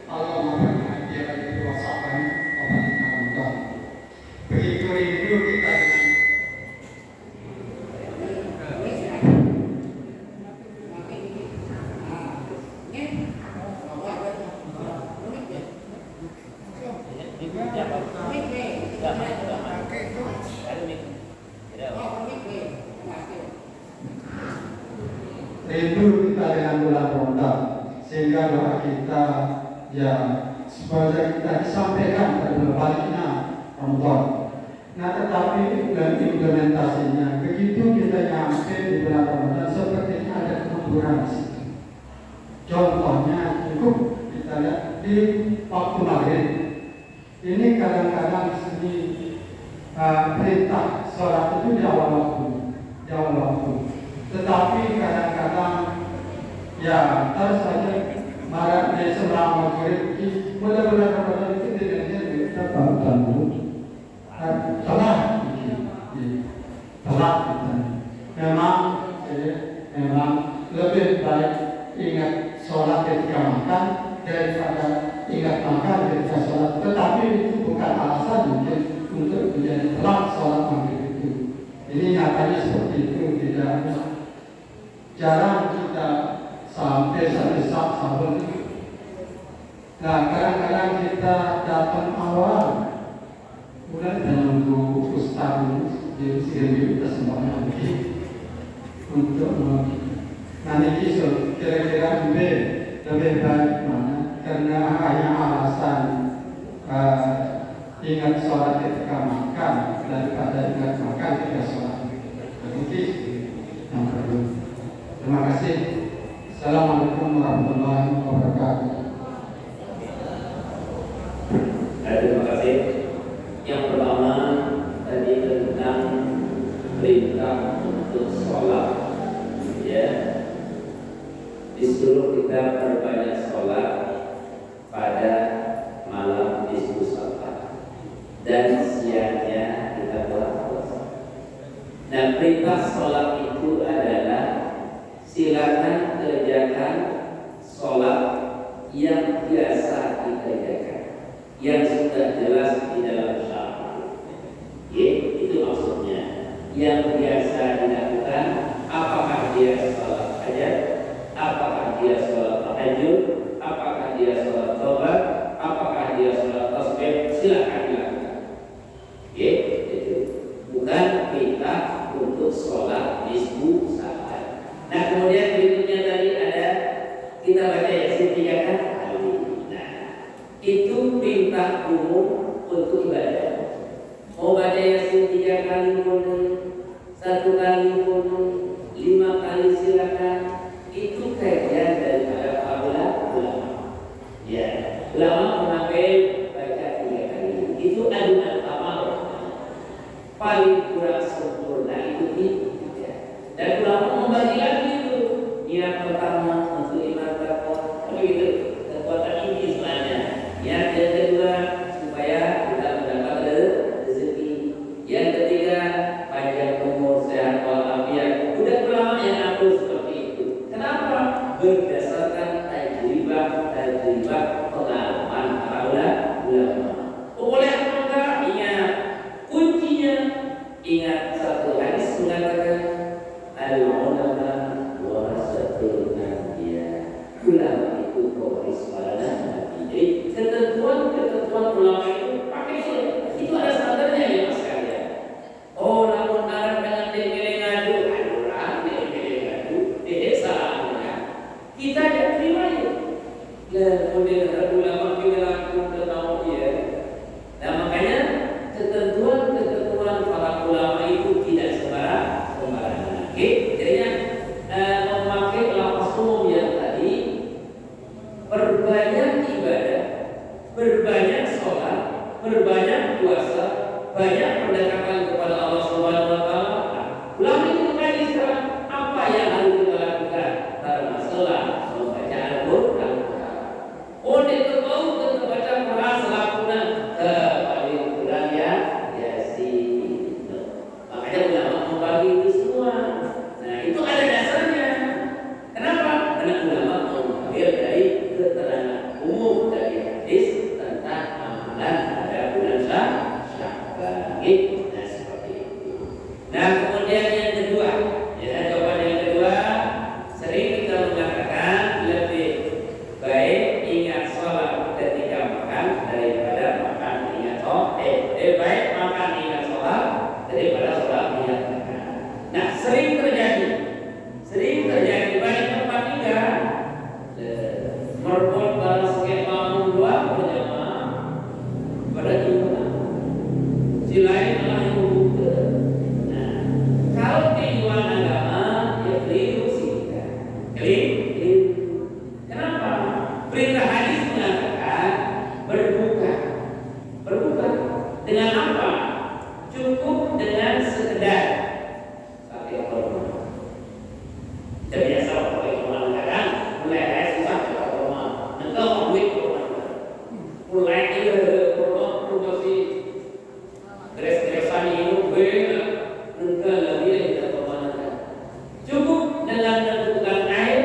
Allah memberikan dia bagi kuasakan Allah di Ramadan. Begitu rindu kita dengan rindu kita dengan bulan Ramadan, sehingga doa kita ya supaya kita disampaikan pada bulan baliknya Ramadan. Nah, tetapi dan implementasinya begitu kita nyampe di bulan Ramadan sepertinya ada kemunduran di situ. Contohnya cukup kita lihat di waktu maghrib. Ini kadang-kadang di sini perintah sholat itu di awal waktu. Tetapi kadang-kadang ya terus saja marat di sebelah maghrib benar-benar Ramadan itu dengan kita bangun telat kita. Memang lebih baik ingat sholat ketika makan daripada ingat makan ketika sholat. Tetapi itu bukan alasan mungkin untuk menjadi telat sholat maghrib itu. Ini nyatanya seperti itu, tidak jarang kita sampai sahur. Nah, kadang-kadang kita datang awal, kemudian menunggu ustaz di sini kita semuanya untuk Nah ini kira-kira lebih baik mana? Karena hanya alasan ingat sholat ketika makan daripada ingat makan ketika sholat. Mungkin yang perlu. Terima kasih. Assalamualaikum warahmatullahi wabarakatuh. Terima kasih. Yang pertama tadi tentang perintah untuk sholat, ya, disuruh kita perbanyak sholat pada malam nisfu Sya'ban dan siangnya kita puasa. Nah, perintah sholat itu adalah silakan kerjakan sholat yang biasa dikerjakan, yang sudah jelas di dalam syariat. Itu maksudnya. Yang biasa dilakukan, apakah dia sholat hajat, apakah dia sholat tahajud, apakah dia sholat taubat, apakah dia sholat tasbih, silakan dilakukan. Itu bukan perintah untuk sholat nisfu Sya'ban. Nah, kemudian berikutnya tadi ada kita baca Yasin 3 kali. Nah, itu perintah umum untuk ibadah. Mau baca Yasin 3 kali pun, 1 kali pun, 5 kali silakan. Itu kajian daripada para ulama. Ya, ulama mengambil baca 3 kali. Itu adunan amal. Paling kurang sempurna itu tidak. Dan ulama membagi lagi itu. Yang pertama untuk iman takwa, tapi itu kekuatan inti sebenarnya. Yang kedua supaya kita mendapat rezeki. Yang ketiga panjang umur, sehat walafiat. Udah ulama yang atur seperti itu. Kenapa? Berdasarkan tajribah pengalaman para ulama. Boleh apa enggak? Ingat kuncinya. Ingat satu hadis mengatakan al-ulama warasatul anbiya. Ulama itu pewaris para nabi. Jadi ketentuan ulama itu pakai itu ada standarnya ya mas kalian. Oh, namun arah dengan dengkele ngadu, di desa kita ada terima itu. Kemudian ada ulama bilang tahu dia. Nah makanya ketentuan para ulama itu tidak sembarangan. Jadinya memakai lafaz umum yang tadi, perbanyak ibadah, berbanyak sholat, berbanyak puasa, banyak pendekatan kepada Allah Subhanahu Wa Taala. Ulama itu mengkaji sekarang apa yang harus kita lakukan, termasuklah membaca Al-Quran. Oh, itu tahu kita baca Quran selakukan paling kurang ya Yasin. Makanya ulama membagi itu semua. Nah, itu ada dasarnya. Kenapa? Karena ulama mengambil dari keterangan umum dari hadis tentang amalan pada bulan Sya'ban. Nah, seperti itu. Nah, kemudian yang kedua, jawaban yang kedua, sering kita mengatakan lebih baik ingat sholat ketika makan daripada makan ingat baik makan ingat sholat daripada sholat ingat makan. Nah, sering terjadi banyak tempat tinggal merpot barang skema dua berjamaah pada gimana? Si lain malah yang membuka. Nah, kalau tujuan agama ya keliru sih kan? Keliru. Kenapa? Perintah hadis mengatakan berbuka dengan apa? Cukup dengan sekedar sate kurma. Kita biasa kalau mengatakan mulai susah kurma, engkau duit kurma, mulai kurma si dress-dressan itu beda, engkau lebih kita kemana? Cukup dengan menentukan air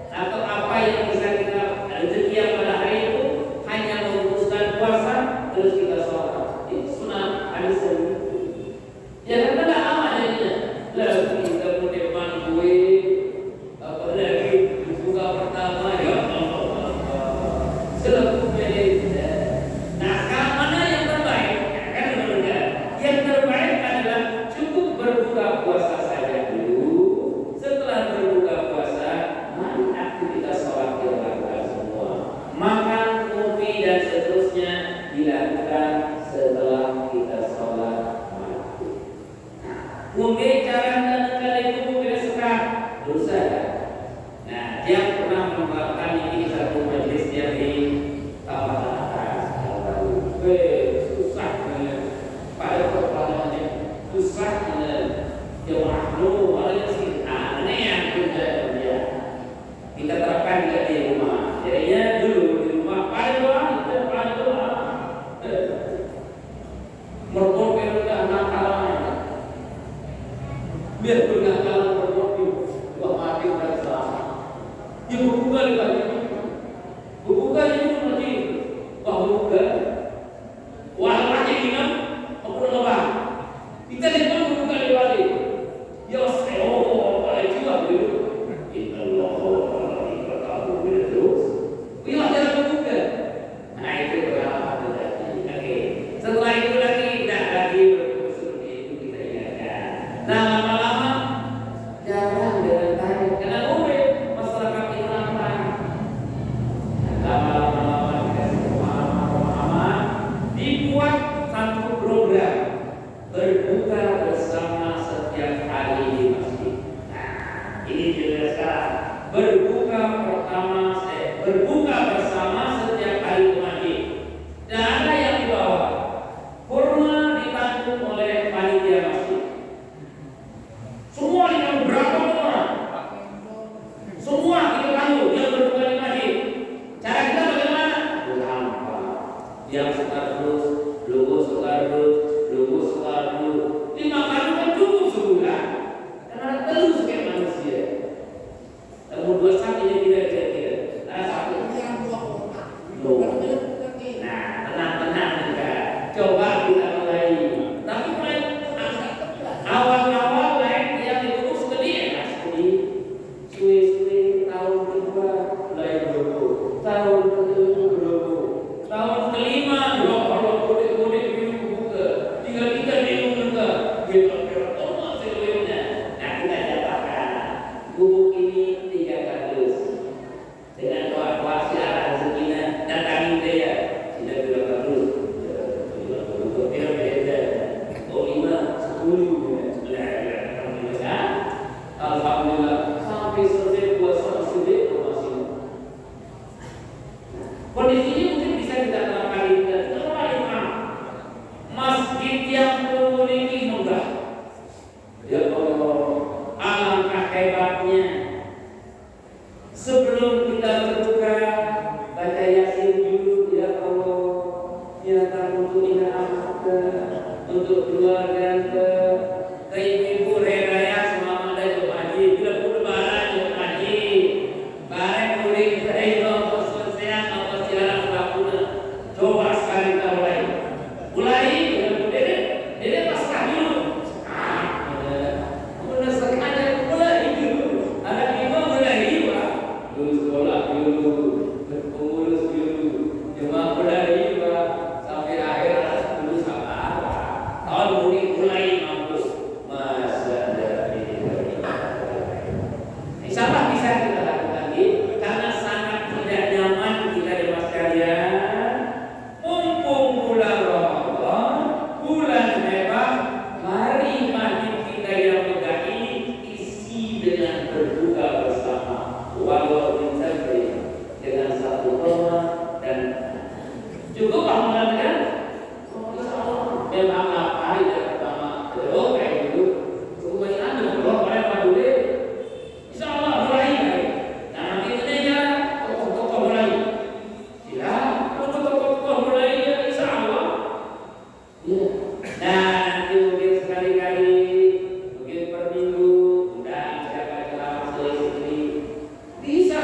atau apa yang bisa kita rezeki yang pada hari itu hanya memutuskan puasa terus kita sholat. Itu sunat hadis itu. Ya kan tidak aman jadinya. Lagi kita meneman gue apa lagi buka pertama ya selebihnya itu. Nah, mana yang terbaik? Kan benar. Yang terbaik adalah cukup berbuka puasa saja dulu. Setelah berbuka susah. Nah, dia pernah mengembangkan ini satu majelis dia di Taman Atas. Susah banget. Pada perkembangannya susah banget. Jemaah lu ada sih aneh yang sudah dia. Kita terapkan juga di rumah. Jadinya dulu di rumah pada doa, merokok udah nakalan. Biar nakalan merokok wah mati udah selamat. Ya berbuka lagi. Berbuka itu nanti wah berbuka. Wah lagi gimana? Aku lepas. Kita depan berbuka lagi. Ya saya apa juga dulu. Inallahu ta'ala terus. Bila dia berbuka. Nah itu berapa tadi. Oke. Setelah itu lagi tidak lagi berusul itu kita ingatkan. Nah lama-lama jarang dengan tanya. Karena masyarakat itu lama. Lama-lama dikasih pemahaman dibuat satu program berbuka bersama setiap hari di masjid. Nah ini juga sekarang berbuka bersama setiap hari di masjid. Dan ada yang dibawa kurma dibantu oleh panitia masjid. Semua dengan berapa orang? Semua kita tahu yang berbuka di masjid. Cara kita bagaimana? Gampang. Yang sekardus, lugu sekardus, 5 kali kan cukup sebulan. Karena terus kayak manusia. Kamu 2 sakinya tidak. Nah satu. Nah tenang juga. Coba kita mulai. Tapi mulai awal-awal yang diurus gede ya. Suwe-suwe tahun kedua mulai berbuku. Tahun kedua tahun kelima kalau kode-kode minum buka. Tinggal kita minum juga. Kira-kira seluruhnya. Nah kita dapatkan bubuk ini 3 kardus dengan doa siaran sekian datangin dia tidak 2 kardus. Tidak beda. 5, 10. Alhamdulillah sampai selesai puasa sudah masih. Kondisinya mungkin bisa kita terapkan di masjid yang memiliki megah. Ya Allah, alangkah hebatnya. Sebelum kita berbuka, baca Yasin dulu. Ya Allah, ya untuk ina amat untuk keluarga ke ibu raya semua ada di masjid. Bila pun lebaran di masjid, bareng murid kita itu selesai apa siaran pelakunya. Coba sekali kita mulai dede pasrah dulu. Udah sengaja mulai dulu. Ada 5 mulai pak. Dulu sekolah dulu, pengurus dulu, jemaah mulai pak sampai akhir dulu sabar. Tahun mulai mampu masa dari insya Allah bisa kita lakukan ini karena sangat tidak nyaman kita dimas sekalian. Mumpung bulan Ramadan, bulan hebat, mari masjid kita yang megah ini isi dengan berbuka bersama. Walau ditabri dengan satu rumah dan cukup Ramadan kan? Memang apa yang pertama kayak gitu. Kemudian ada beberapa yang peduli. Insya Allah mulai. Nah nanti ini ya tokoh-tokoh mulai. Ya, tokoh-tokoh mulai ya insya Allah. Ya. Nah nanti mungkin sekali-kali, mungkin per minggu, udah siapa ceramah sendiri. Bisa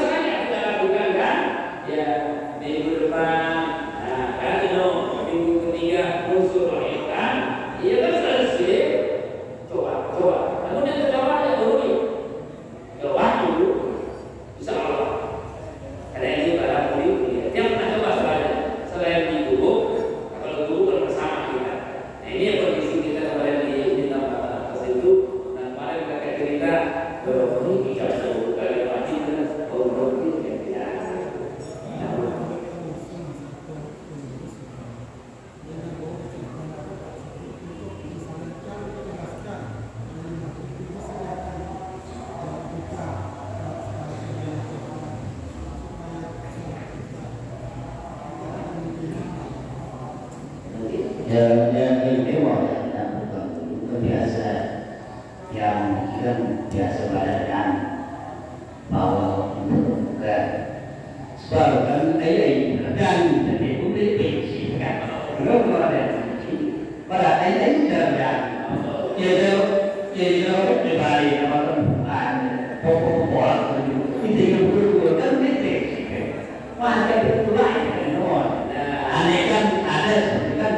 yang mewah dan bukan biasa yang kita biasa badan bahwa untuk sebabkan ayat dan jadi boleh bisikan kalau ada pada ayat dan jadi pribadi apa tempat pokok-pokok itu yang perlu kan bisikan maka itu lain aneh kan ada kan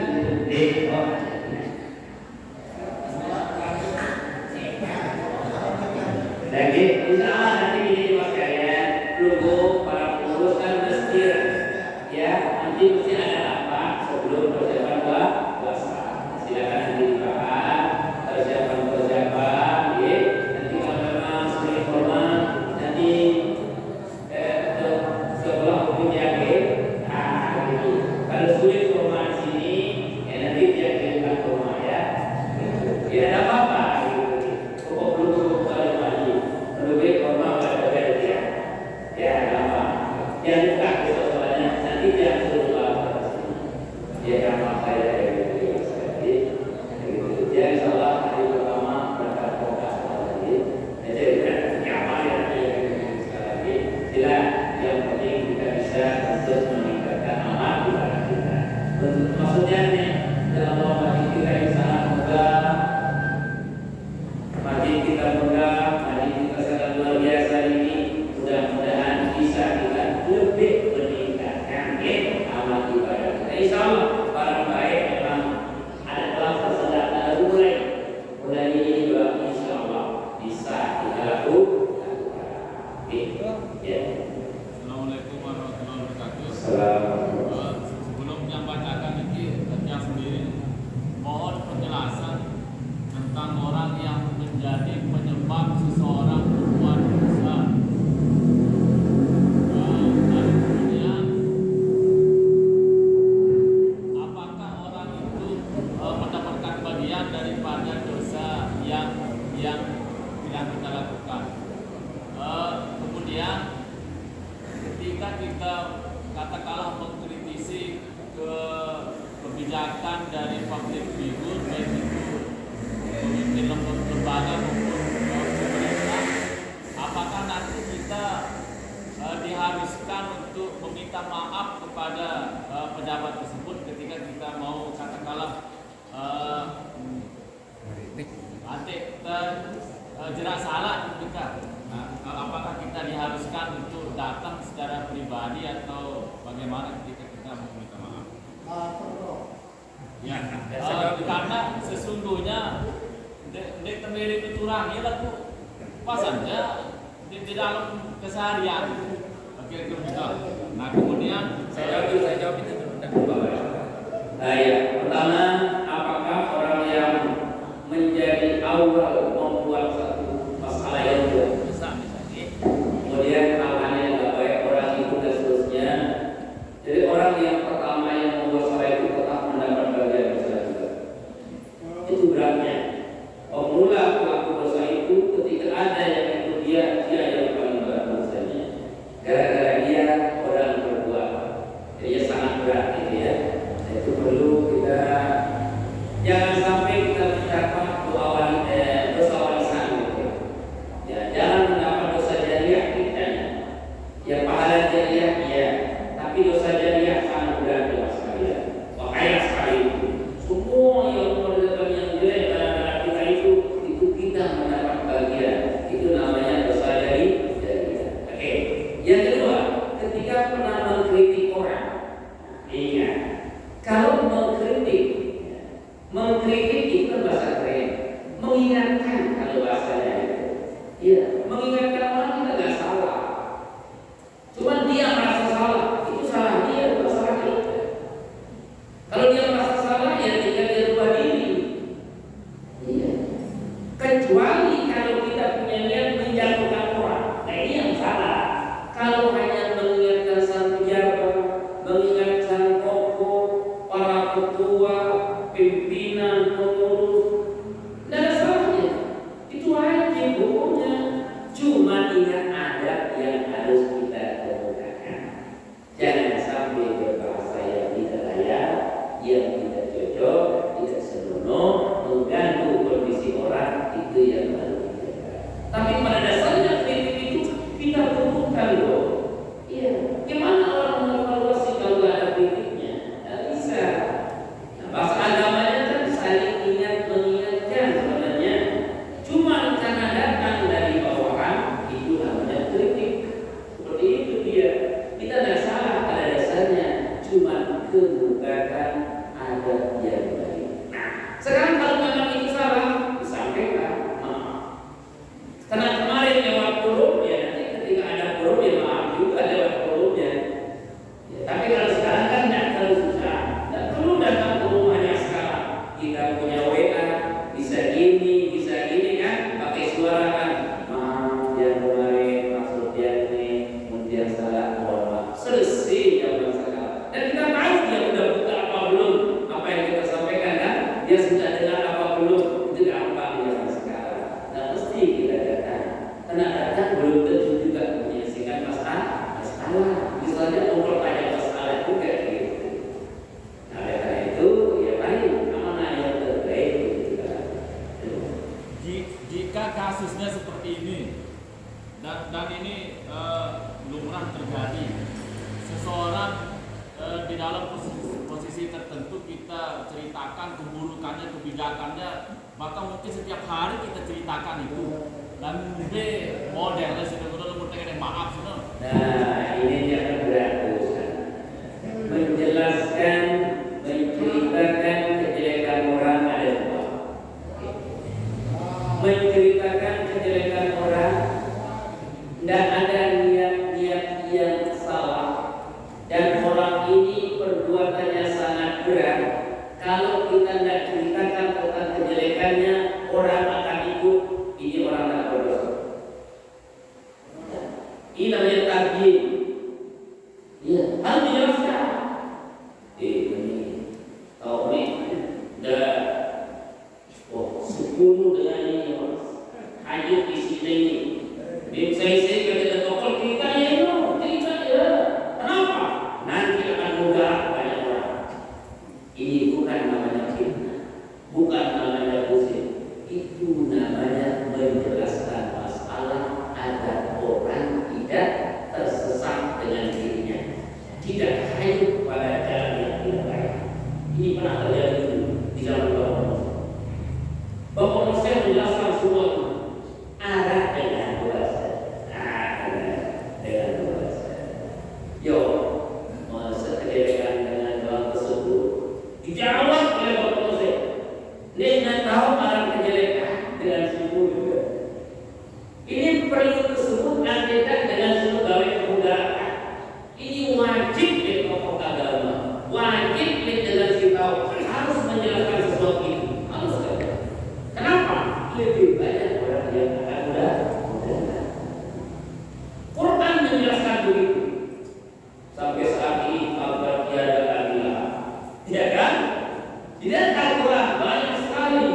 lagi usaha nanti ini mas kalian logo para pengurus kan mesti ya nanti mesti ada apa sebelum persiapan puasa silakan nanti dibahas persiapan ya nanti kalau memang sudah informal nanti setelah punya gitu kalau sulit formal sini ya nanti dia kirimkan formal ya ada apa-apa pokok belum lebih formal pada dia ya apa yang buka soalnya nanti dia suruh ya nama saya jadi dia insyaallah hari pertama berangkat fokus lagi jadi apa yang lagi sila yang penting kita bisa untuk meningkatkan amal ibadah kita maksudnya nih dalam lomba kita insyaallah semoga mari kita megah luar biasa ini mudah-mudahan bisa kita lebih meningkatkan amal ibadah kita. Insyaallah barang baik memang ada kelas sedang ada mulai ini juga insyaallah bisa kita lakukan. Ya. Assalamualaikum warahmatullahi wabarakatuh. Assalamualaikum. Sebelum menyampaikan ini kerja sendiri, mohon penjelasan tentang orang yang menjadi penyebab seseorang berbuat dosa. Dan kemudian apakah orang itu mendapatkan bagian daripada dosa yang tidak kita lakukan? Kemudian ketika kita katakanlah mengkritisi kebijakan dari public figure baik itu pemimpin lembaga maupun pemerintah, apakah nanti kita diharuskan untuk meminta maaf kepada pejabat tersebut ketika kita mau katakanlah jelas salah kita? Apakah kita diharuskan untuk datang secara pribadi atau bagaimana ketika kita meminta maaf? Ya, karena sesungguhnya di temeri kecurangan lah tuh pasannya di dalam keseharian kira-kira begitu. Nah kemudian Saya jawab itu dulu. Ya. Pertama, apakah orang yang menjadi awal membuat satu masalah yang besar misalnya, kemudian tangannya nggak baik orang itu dan seterusnya. Jadi orang yang pertama yang membuat salah itu tetap mendapat bagian dosa juga. Itu beratnya. Pemula pelaku dosa itu ketika ada yang itu dia yang paling berat dosanya. Gara-gara dia orang berbuat, jadi sangat berat gitu ya. Itu perlu kita jangan sampai kita mendapat dosa belum tentu juga menyelesaikan masalah. Misalnya untuk ada masalah juga gitu. Nah, oleh karena itu ya paling mana yang terbaik gitu kan. Jika kasusnya seperti ini dan ini lumrah terjadi, seseorang di dalam posisi tertentu kita ceritakan keburukannya, kebijakannya, bahkan mungkin setiap hari kita ceritakan itu, dan modelnya sudah bertanya maaf sudah. Nah, ini jangan berat menjelaskan, menceritakan kejelekan orang ada dua. Menceritakan kejelekan orang, tidak ada niat-niat yang salah, dan orang ini perbuatannya sangat berat. Kalau kita tidak ceritakan tentang kejelekannya, orang akan ikut. Ini orang tak berdosa. Ini namanya tabiin. Iya, harus dijelaskan. Ini tahu nih, dah. Oh, 10 dengan ini mas. Hanya di sini ini. Saya kata tokol kita ya, kita ya. Kenapa? Nanti akan mudah banyak orang. Ini bukan namanya fitnah, bukan namanya pusing. Itu namanya menjelaskan masalah agar orang tidak tersesat dengan dirinya, tidak hanyut pada jalan yang tidak baik. Ini pernah terjadi di zaman Bapak Musa menjelaskan semua itu arah dengan bahasa, dengan bahasa. Yo, sekejadian dengan doa tersebut dijawab oleh Bapak Musa. Dia tahu arah kejelekan dengan sungguh juga. Ini perlu tersebut tidak dengan sungguh gawe kemudaratan. Ini wajib di tokoh agama, wajib dengan si tahu harus menjelaskan sesuatu itu. Harus kan? Kenapa? Lebih banyak orang yang akan mudah. Quran menjelaskan begitu. Sampai saat ini kabar tiada keadilan. Tidak kan? Tidak Al-Quran banyak sekali.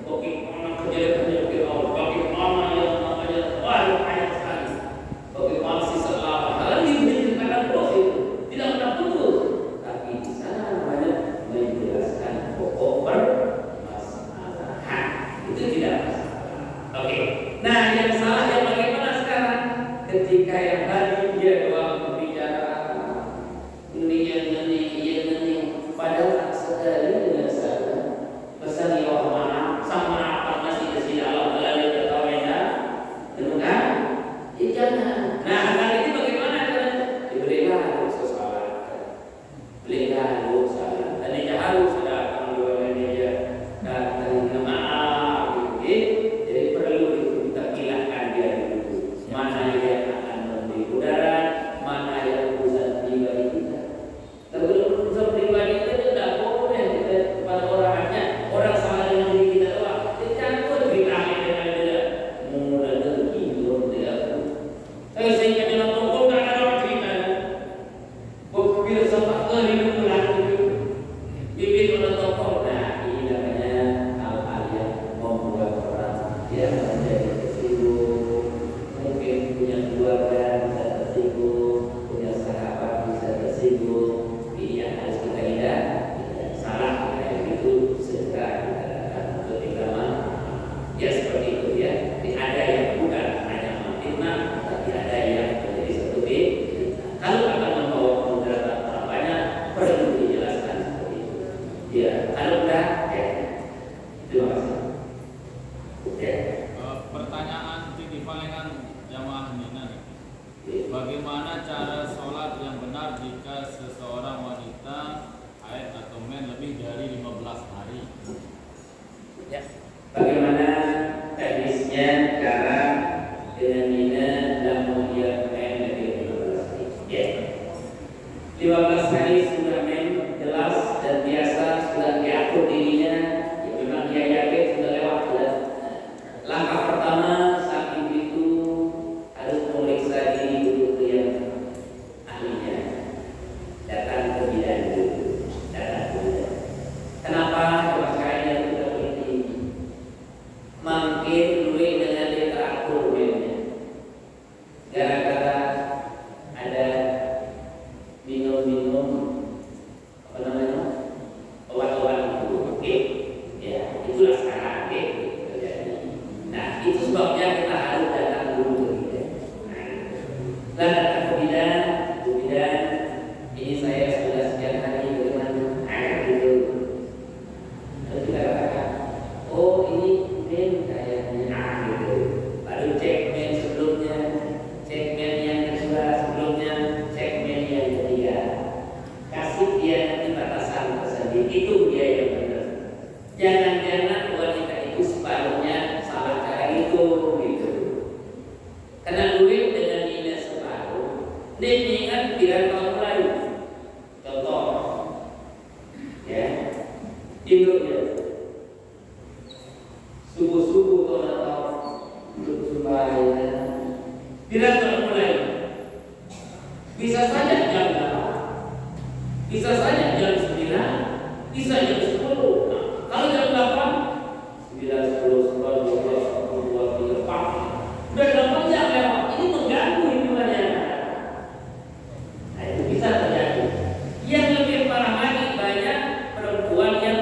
Bagaimana kejadian Allah, bagaimana yang namanya banyak sekali. Bagaimana sisa lama hal ini menceritakan terus itu tidak pernah putus. Tapi di sana namanya menjelaskan pokok permasalahan. Itu tidak masalah. Oke. Nah, yang salah yang bagaimana sekarang? Ketika yang tadi dia doang berbicara ini, padahal sekali dengan sana pesan ya maaf sama apa masih di sini Allah melalui ketawanya, dengar? Jangan. Nah, hal ini bagaimana kan? Diberikan sesuatu, berikan salah, dan dia harus datang dua meja datang maaf, jadi perlu kita pilihkan dia dulu. Mana yang akan memberi mudarat, mana yang urusan pribadi kita. Kalau urusan pribadi kita tidak boleh kita kepada orangnya, orang salah dengan diri kita doang. Dicampur ceritanya dengan dia mudah tergiur dia. Saya sehingga dalam toko tak ada orang cerita. Bila sempat hidup lagi, bibit orang toko. Nah, ini namanya hal-hal yang membuat orang dia menjadi tersinggung. Mungkin punya keluarga bisa tersinggung, punya sahabat bisa tersinggung. Ini yang harus kita hindar. Salah kayak gitu segera kita datang ketika ya seperti itu ya. Ada yang bukan hanya fitnah, tapi ada yang menjadi satu fitnah. Kalau akan membawa kemudaratan orang banyak, perlu dijelaskan seperti itu. Ya, kalau udah, ya. Terima kasih. Oke. Pertanyaan di palingan jamaah Nina, bagaimana cara sholat yang benar jika seseorang wanita haid atau men lebih dari 15 hari? Ya. Bagaimana teknisnya cara dengan Nina namun dia main lebih 15 hari? Ya. 15 hari sudah main jelas dan biasa sudah diatur dirinya. Ya, memang dia yakin sudah lewat jelas. Langkah pertama saat itu harus memeriksa diri dulu ke yang ahlinya. Datang ke bidan dulu. Datang ke bidan. Kenapa? Coba saya sudah berhenti. gara-gara ada minum-minum apa namanya obat-obat itu, oke? Ya, itulah sekarang terjadi. Nah, itu sebabnya kita harus datang dulu ke bidan. Nah, datang ke bidan, ini saya sudah sekian hari dengan gitu. Lalu kita katakan, oh ini men kayaknya gitu. Baru cek men sebelumnya, cek men yang kedua sebelumnya, cek men yang ketiga. Kasih dia nanti batasan tersendiri, itu dia yang benar. Jangan-jangan wanita itu separuhnya salah cara itu gitu. Karena duit dengan nilai separuh, ini kan tidak tahun lalu. Contoh, ya, induknya subuh-subuh atau untuk sembahyang, tidak tahun mulai. Bisa saja jam 8, bisa saja jam 9, bisa jam 10. Nah, kalau jam 8, 9, 10, 11, 12, 13, 4, udah 8 jam lewat. Ini mengganggu hidupannya. Nah, itu bisa terjadi. Yang lebih parah lagi, banyak perempuan yang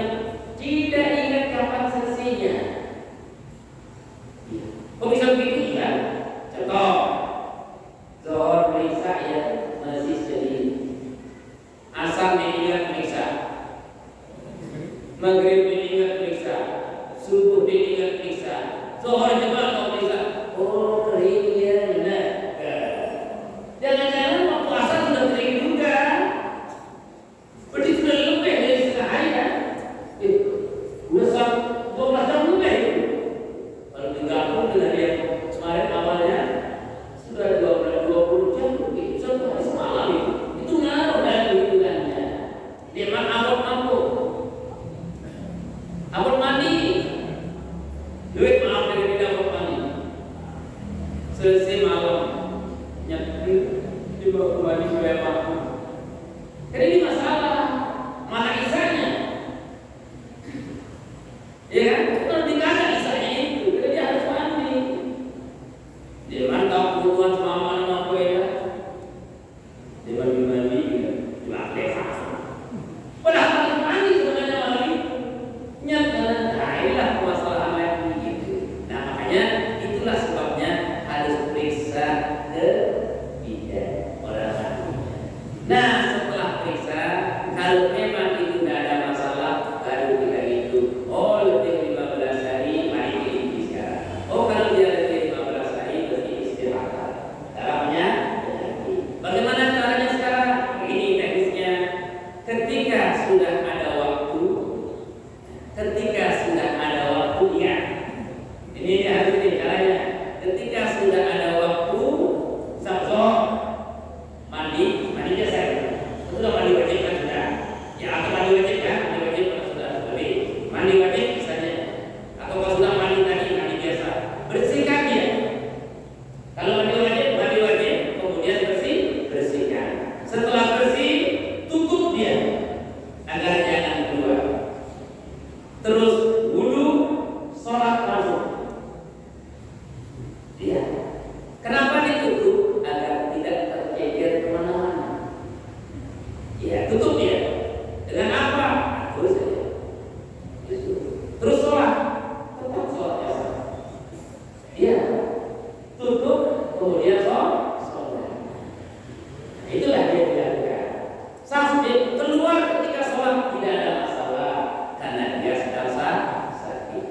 tidak ingat kapan selesainya. Kok bisa begitu ya? Contoh, Zohor periksa ya masih sedih. Asar diingat periksa, Maghrib diingat periksa, Subuh diingat periksa, Zohor juga mau periksa. Oh kering ya, benar. Jangan-jangan waktu asar sudah kering juga. Berarti sudah lebih dari setengah hari kan? Udah 12 jam lebih. Kalau digabung dengan dia kemarin awalnya sudah 20 jam lebih, satu hari semalam itu ngaruh dari hitungannya. Dia abot mandi, duit maaf dari tidak abot mandi. Selesai malam nyetri dibawa ke mandi supaya makan. Karena ini masalah mana isanya, ya kan? Kalau tidak ada isanya itu, karena dia harus mandi. Dia mantap kebutuhan sama apa ya? Dia mandi dipakai sasa. Padahal harus mandi sebenarnya malam itu. Nyata, nah inilah permasalahan yang begitu. Nah makanya itulah sebabnya harus periksa ke bidan orang ahlinya. Nah setelah periksa, kalau memang itu tidak ada masalah, baru kita hitung. Oh lebih 15 hari, mari diikuti sekarang. Oh kalau dia lebih 15 hari, berarti istirahat. Caranya, bagaimana caranya sekarang? Ini teknisnya. Ketika sudah ada waktu, ya. Ini harus ini caranya. Ketika sudah ada waktu, sabzoh mandi biasa. Sudah mandi wajib kan sudah. Ya atau mandi wajib kan? Mandi wajib kan sudah sekali. Mandi wajib misalnya. Atau kalau sudah mandi tadi mandi biasa. Bersihkan dia. Kalau mandi wajib, kemudian bersihkan. Setelah bersih, tutup dia agar jangan keluar. Terus wudu, sholat langsung. Ya. Kenapa ditutup? Agar tidak tercecer kemana-mana. Ya, tutup dia. Dengan apa? Terus saja. Terus sholat, tetap sholat biasa. Ya. Tutup, kemudian sholat. Itulah dia dilakukan. Sampai keluar ketika sholat tidak ada masalah karena dia sedang sakit.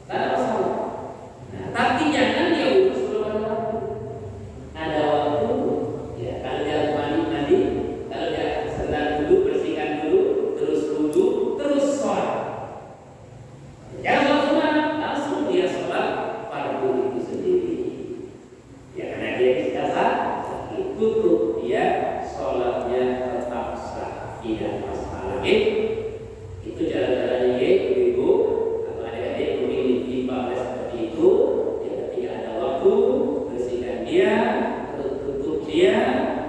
Tidak ada masalah. Nah, tapi jangan dia urus sebelum ada waktu. Ada waktu, ya kalau dia mandi, kalau dia sedang dulu bersihkan dulu, terus wudu, terus sholat. Jangan sholat sunat, langsung dia sholat fardu itu sendiri. Ya karena dia sudah sakit, tutup dia sholatnya tetap sah, tidak masalah. Itu jalan-jalannya ibu atau adik-adik memilih timbal seperti itu. Ya, ketika ada waktu bersihkan dia, tutup dia,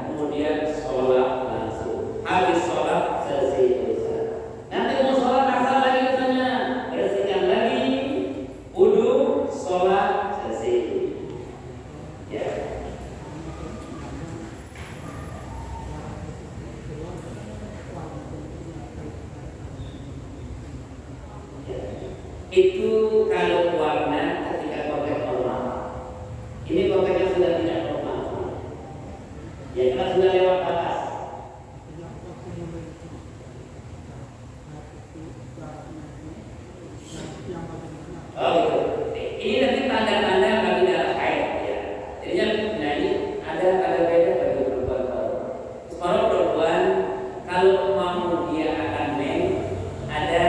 kemudian sholat langsung. Habis sholat selesai urusan. Nanti mau sholat asar lagi misalnya, bersihkan lagi, wudu, sholat selesai. Ya. itu kalau warna ketika konteks normal. Ini konteksnya sudah tidak normal. Ya karena sudah lewat batas. Oh itu. Ini nanti tanda-tanda bagi darah haid ya. Jadinya nah ini ada beda bagi perempuan. Separuh perempuan kalau mau dia akan men ada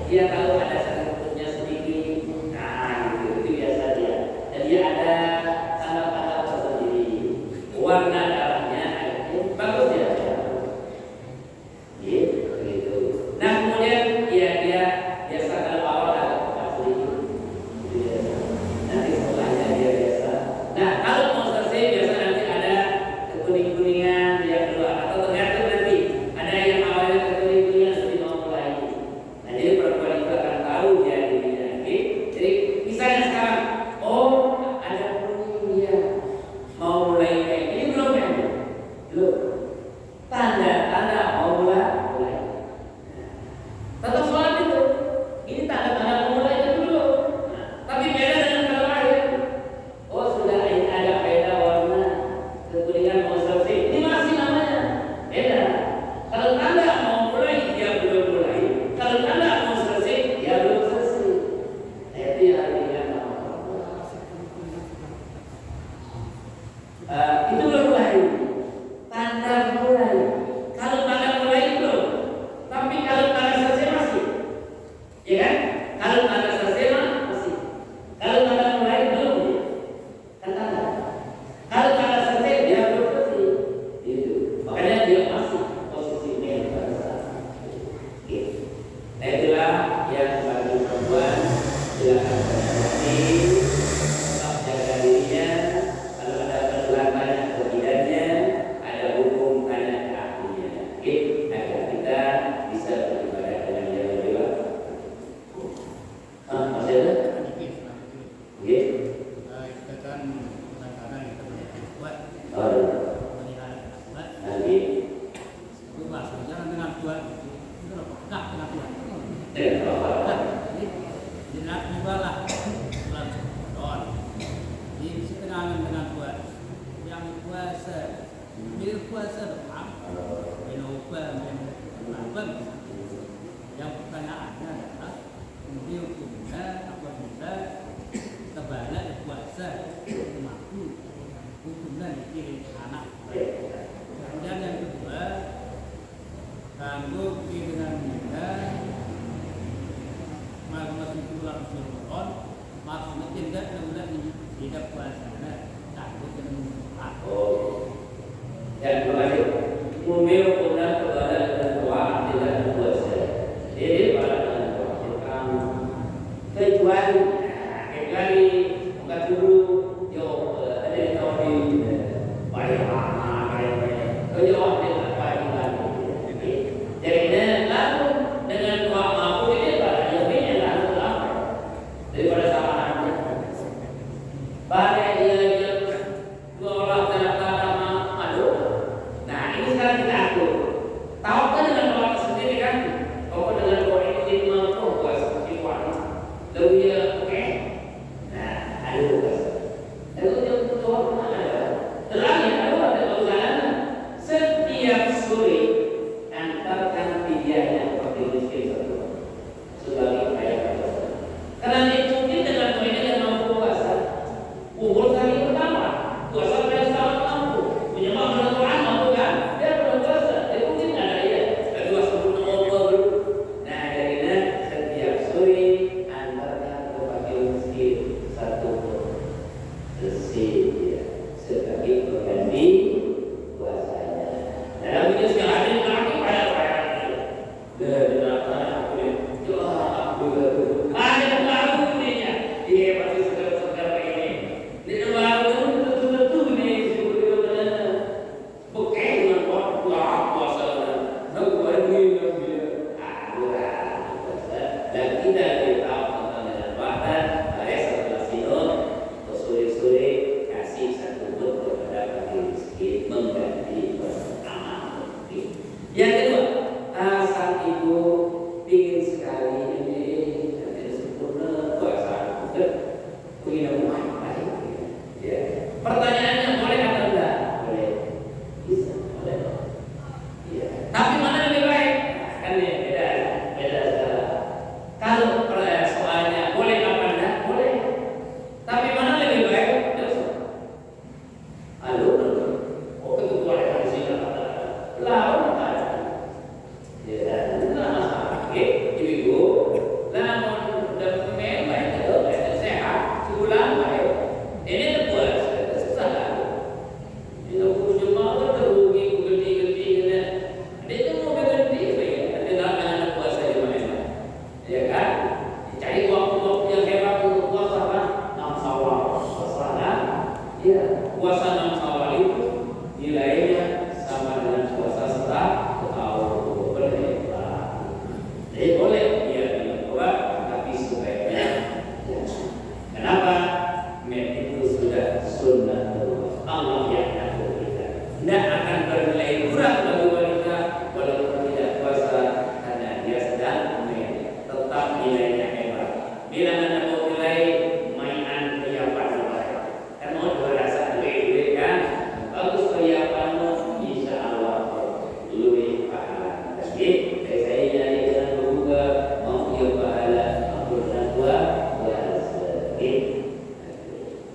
dia tahu ada sakitnya sedikit. Nah itu biasa dia. Dan dia ada tanda-tanda tersendiri. Warna darahnya bagus ya. Gitu. Nah kemudian dia biasa kalau awal ada asli. Nanti setelahnya dia biasa. Nah kalau mau selesai biasa nanti ada kekuning-kuningan yang kedua atau tergantung nanti ada yang awalnya kekuning-kuningan nanti mau mulai. Nah jadi perempuan itu akan tahu dia dirinya. Jadi misalnya sekarang ada kuning dia mau mulai kayak ini belum kan? Belum. Tanda-tanda mau mulai. Tetap sholat itu. Ini tanda-tanda mau mulai itu dulu. Tapi beda dengan kalau air. Sudah ada beda warna kekuningan mau selesai. Ini masih namanya beda. Kalau tanda mau mulai dia belum mulai. Kalau tanda mau selesai dia belum selesai. Itu yang artinya itu belum mulai. Tanda mulai. Kalau tanda mulai belum. Tapi kalau tanda selesai masih. Ya kan? Kalau tanda selesai masih. Kalau tanda mulai belum ya. Kan tanda. Kalau tanda selesai dia belum selesai. Itu. Makanya dia masih posisi men pada saat itu. Nah itulah yang bagi perempuan silakan berhati, tetap jaga dirinya. Kalau ada pergelangan atau tidaknya, ada hukum tanya ke ahlinya. Agar kita bisa beribadah dengan yang lebih baik. Masih ada? Oke. Kita kan kadang-kadang kita buat Nanti. itu maksudnya dengan buat itu pekak dengan buat. Jenak juga lah bulan Ramadan. Jadi sekenangan dengan buat yang puasa, bila puasa depan, lupa menambah. Yang pertanyaannya adalah dia hukumnya apabila terbalik puasa mampu hukumnya dikirim anak. Kemudian yang kedua, kanggo dengan muda masih pulang Ramadan, maksudnya tidak kemudian tidak puasanya takut dengan muda. Yang berlanjut mumil kemudian kepada dan doa tidak puasa. Jadi pada doa kecuali bukan dulu yo ada yang tahu di banyak jawab dengan baik lagi. Jadi lalu dengan doa mampu ini pada yang lalu apa daripada sama banyak dia dua orang tanda-tanda madu lawan ada. Ya, nah, ibu, lamun dan memang itu sehat, pulang baik. Ini puasa, susah lah. Itu cuma terugi gede-gede kan. Dia tu mau berhenti, ada nak puasa di mana? Ya kan? Cari waktu-waktu yang hebat untuk puasa kan? 6 Syawal, puasa kan? Ya, puasa 6 Syawal itu nilainya sama dengan puasa setahun berhebat. Jadi boleh dia dibuat, tapi sebaiknya. Ya. Kenapa? Itu sudah sunnah Allah yang ngatur kita. Tidak akan bernilai kurang bagi wanita walaupun tidak puasa karena dia sedang tetap nilainya hebat. Bila anda mau nilai mainan perhiasan lebaran, kan mau jual rasa duit kan? Bagus perhiasanmu, insya Allah lebih pahala. Jadi saya jadi dengan berbuka mau dia pahala, mau berbuat puasa.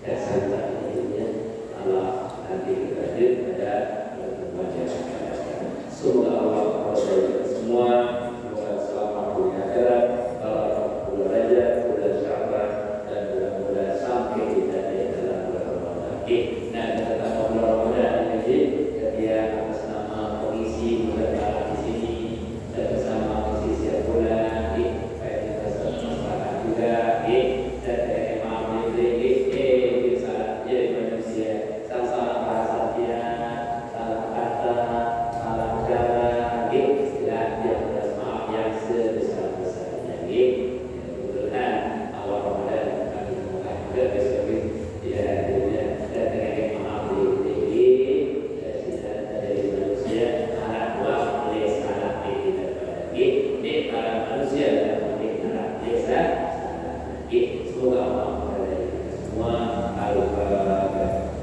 Kesantan ini Allah nanti berhadir pada wajah. Semoga Allah memberkati semua. Semoga selamat dunia akhirat, barakah raja, bulan Sya'ban, dan mudah-mudahan sampai kita di dalam bulan Ramadan. Nah, kita bulan Ramadan ini dia atas nama komisi mudah di sini dan bersama komisi siap bulan baik kita masyarakat juga dan imam ini bisa jadi manusia salah bahasa dia salah kata salah cara istilah dia maaf yang sebesar-besarnya mudah-mudahan awal Ramadan kami mulai besok ya dan dengan maaf ini dari manusia anak buah oleh salah kita ini para manusia dan anak desa semoga Allah memberkati semua. Al-Fatihah.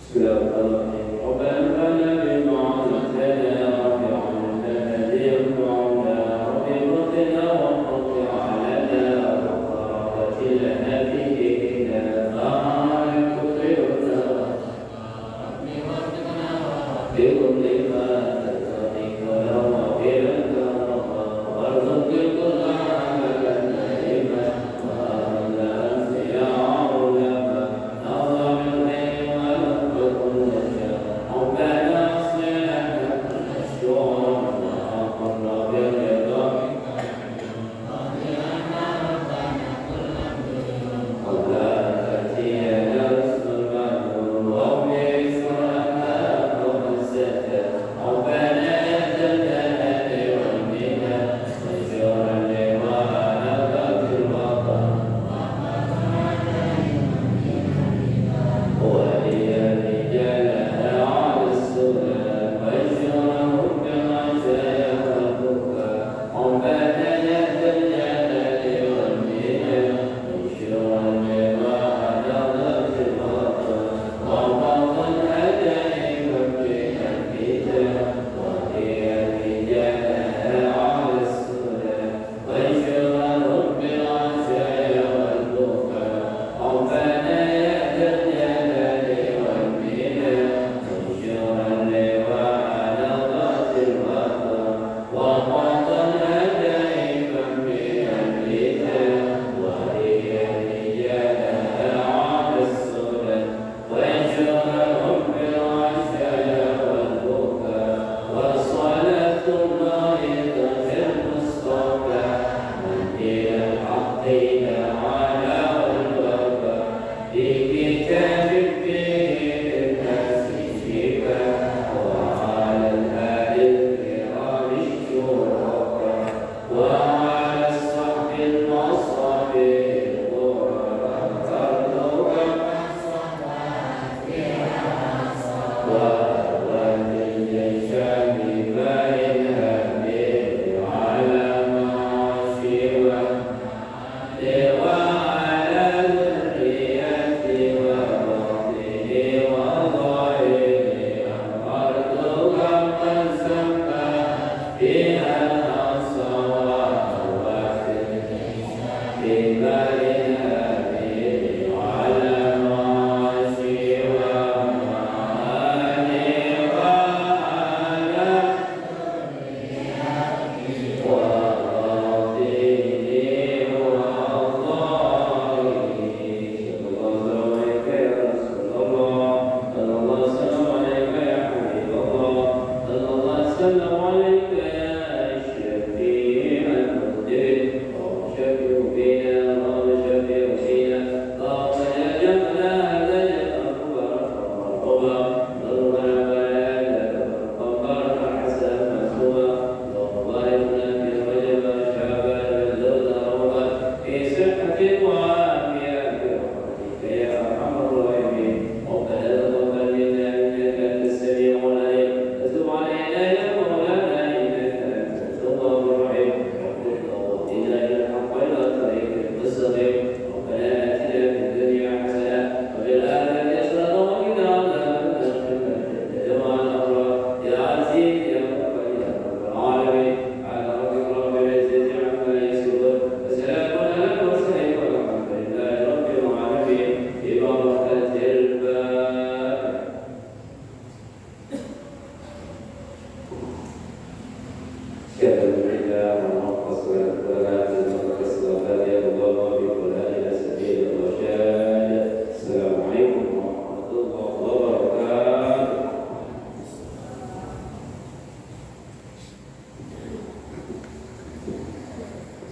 Bismillahirrahmanirrahim.